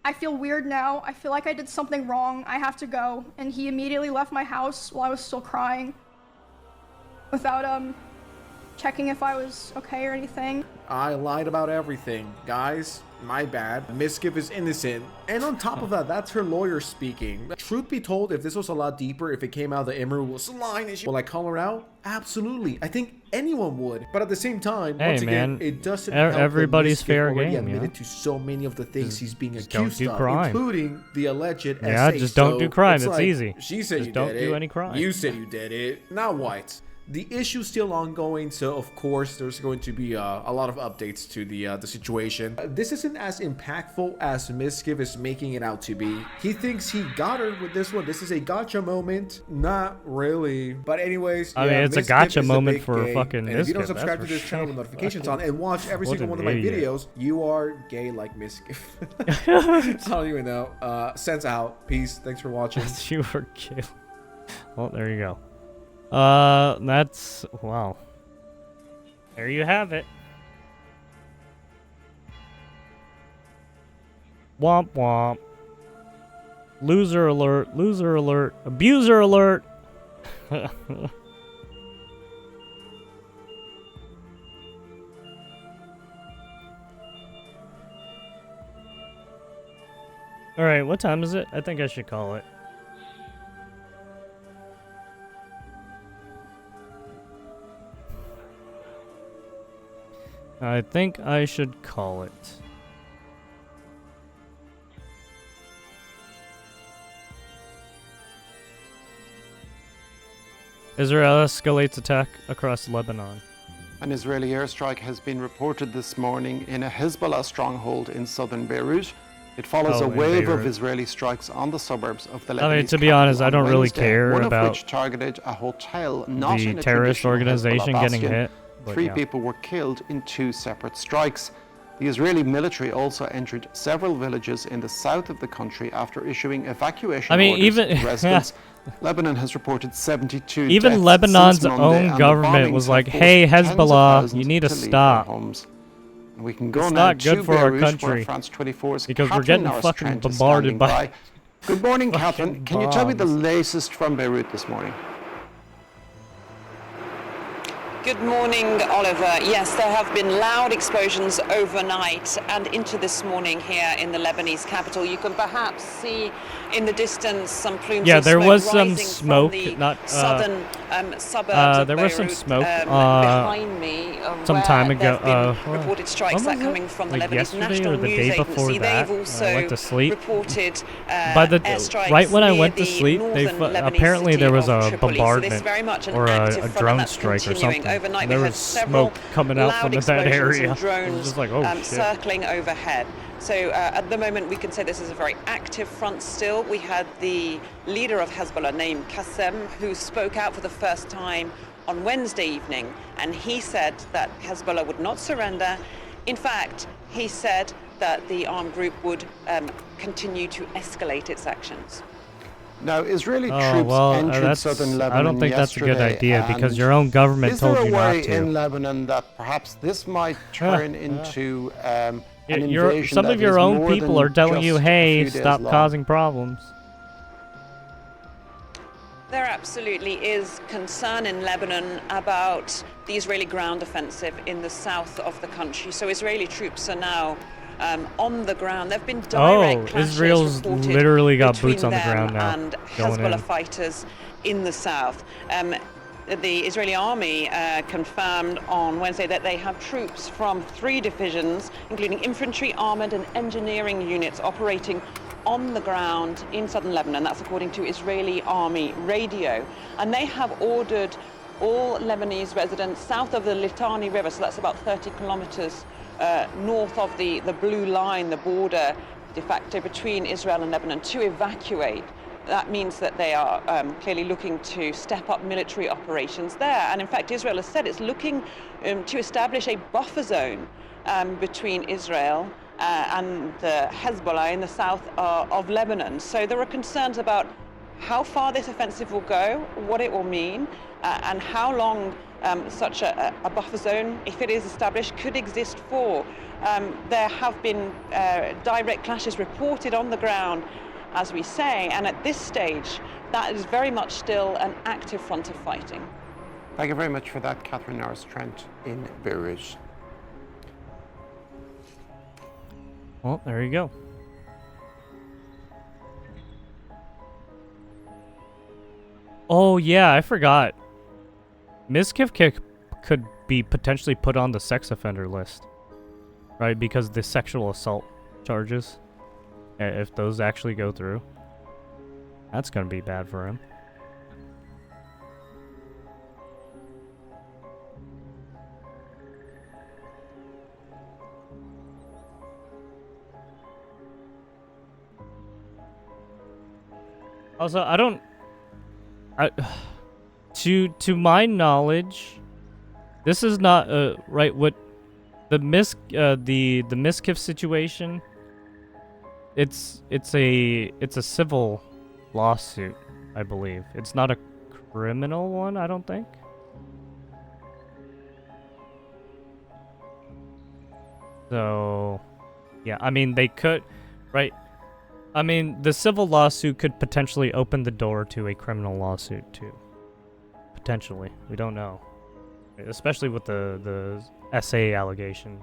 I feel weird now. I feel like I did something wrong. I have to go. And he immediately left my house while I was still crying without checking if I was okay or anything. I lied about everything. Guys, my bad. Mizkif is innocent. And on top of that, that's her lawyer speaking. Truth be told, if this was a lot deeper, if it came out that Emiru was lying and she will I call her out? Absolutely. I think anyone would. But at the same time, Hey, once again, man, it doesn't help that everybody's Mizkif fair already game, admitted yeah. to so many of the things he's being Just don't accused do of, crime. including the alleged Yeah, SA. just don't do crime. It's It's like, easy. She said Just you don't did do it. any crime. You said you did it. Now what? The issue's still ongoing, so of course there's going to be a lot of updates to the situation. This isn't as impactful as Mizkif is making it out to be. He thinks he got her with this one. This is a gotcha moment. Not really. But anyways, I mean, it's a Mizkif gotcha is the moment big for gay. fucking And if you don't Mizkif, subscribe to that's this for channel with sure. notifications on and watch every What single an one of my idiot. videos, you are gay like Mizkif. I don't even know. Sense out. Peace. Thanks for watching. You were killed. Well, there you go. That's wow. There you have it. Womp womp. Loser alert. Loser alert. Abuser alert. All right, what time is it? I think I should call it. I think I should call it. Israel escalates attack across Lebanon. An Israeli airstrike has been reported this morning in a Hezbollah stronghold in southern Beirut. It follows a in wave Beirut. of Israeli strikes on the suburbs of the Lebanese I mean, to be capital honest, I on don't really Wednesday, care one about of which targeted a hotel not the in a terrorist traditional organization Hezbollah getting bastion. hit, but 3 yeah. people were killed in 2 separate strikes. The Israeli military also entered several villages in the south of the country after issuing evacuation I mean, orders even to residents. Lebanon has reported 72 even deaths Lebanon's since Monday, own and the government bombings was have like, forced "Hey, tens of Hezbollah, thousands you need to leave their stop." homes. And we can go It's now not good to for our Beirut, where country France 24's because we're Catherine getting Norris fucking Trent is bombarded standing by Good morning, fucking Catherine. Can you tell me the bombs. latest from Beirut this morning? Good morning, Oliver. Yes, there have been loud explosions overnight and into this morning here in the Lebanese capital. You can perhaps see in the distance some plumes Yeah, of there smoke was some rising smoke, from the not southern suburbs of there was some Beirut, smoke behind me, some where time there ago. have been reported strikes when that was coming it? from the Like Lebanese yesterday National or the News day before Agency. that? They've also I went to sleep. reported By the airstrikes right when I near went to the sleep, they northern Lebanese apparently city there was of a Tripoli. bombardment So this is very much an or active a front, and drone that's strike or continuing. something. Overnight, And we there had was several smoke coming out loud from that explosions area. and It drones was just like, oh shit. circling overhead. So at the moment, we can say this is a very active front still. We had the leader of Hezbollah named Qassem, who spoke out for the first time on Wednesday evening, and he said that Hezbollah would not surrender. In fact, he said that the armed group would continue to escalate its actions. Now, Israeli Oh, troops well, entered that's, southern Lebanon I don't think that's a good yesterday, idea because and your own government is there told you a not way to. in Lebanon that perhaps this might turn into an Your, invasion some that of your is own more people than are telling you, just a hey, few days stop long? causing problems. There absolutely is concern in Lebanon about the Israeli ground offensive in the south of the country. So Israeli troops are now on the ground. There have been direct clashes Israel's reported literally got between boots on the them ground now. and Going Hezbollah in. fighters in the south. The Israeli army confirmed on Wednesday that they have troops from 3 divisions, including infantry, armored and engineering units operating on the ground in southern Lebanon. That's according to Israeli army radio. And they have ordered all Lebanese residents south of the Litani River, so that's about 30 kilometers north of the blue line, the border de facto between Israel and Lebanon, to evacuate. That means that they are clearly looking to step up military operations there. And in fact, Israel has said it's looking to establish a buffer zone between Israel and Hezbollah in the south of Lebanon. So there are concerns about how far this offensive will go, what it will mean, and how long such a buffer zone, if it is established, could exist for. There have been direct clashes reported on the ground, as we say, and at this stage, that is very much still an active front of fighting. Thank you very much for that, Catherine Norris Trent in Beirut. Well, there you go. Oh yeah, I forgot. Mizkif could be potentially put on the sex offender list, right? Because the sexual assault charges, if those actually go through, that's gonna be bad for him. Also, to my knowledge, this is not right. What the Mizkif situation? It's a civil lawsuit, I believe. It's not a criminal one, I don't think. So, yeah, I mean, they could, right? I mean, the civil lawsuit could potentially open the door to a criminal lawsuit, too. Potentially. We don't know. Especially with the SA allegation.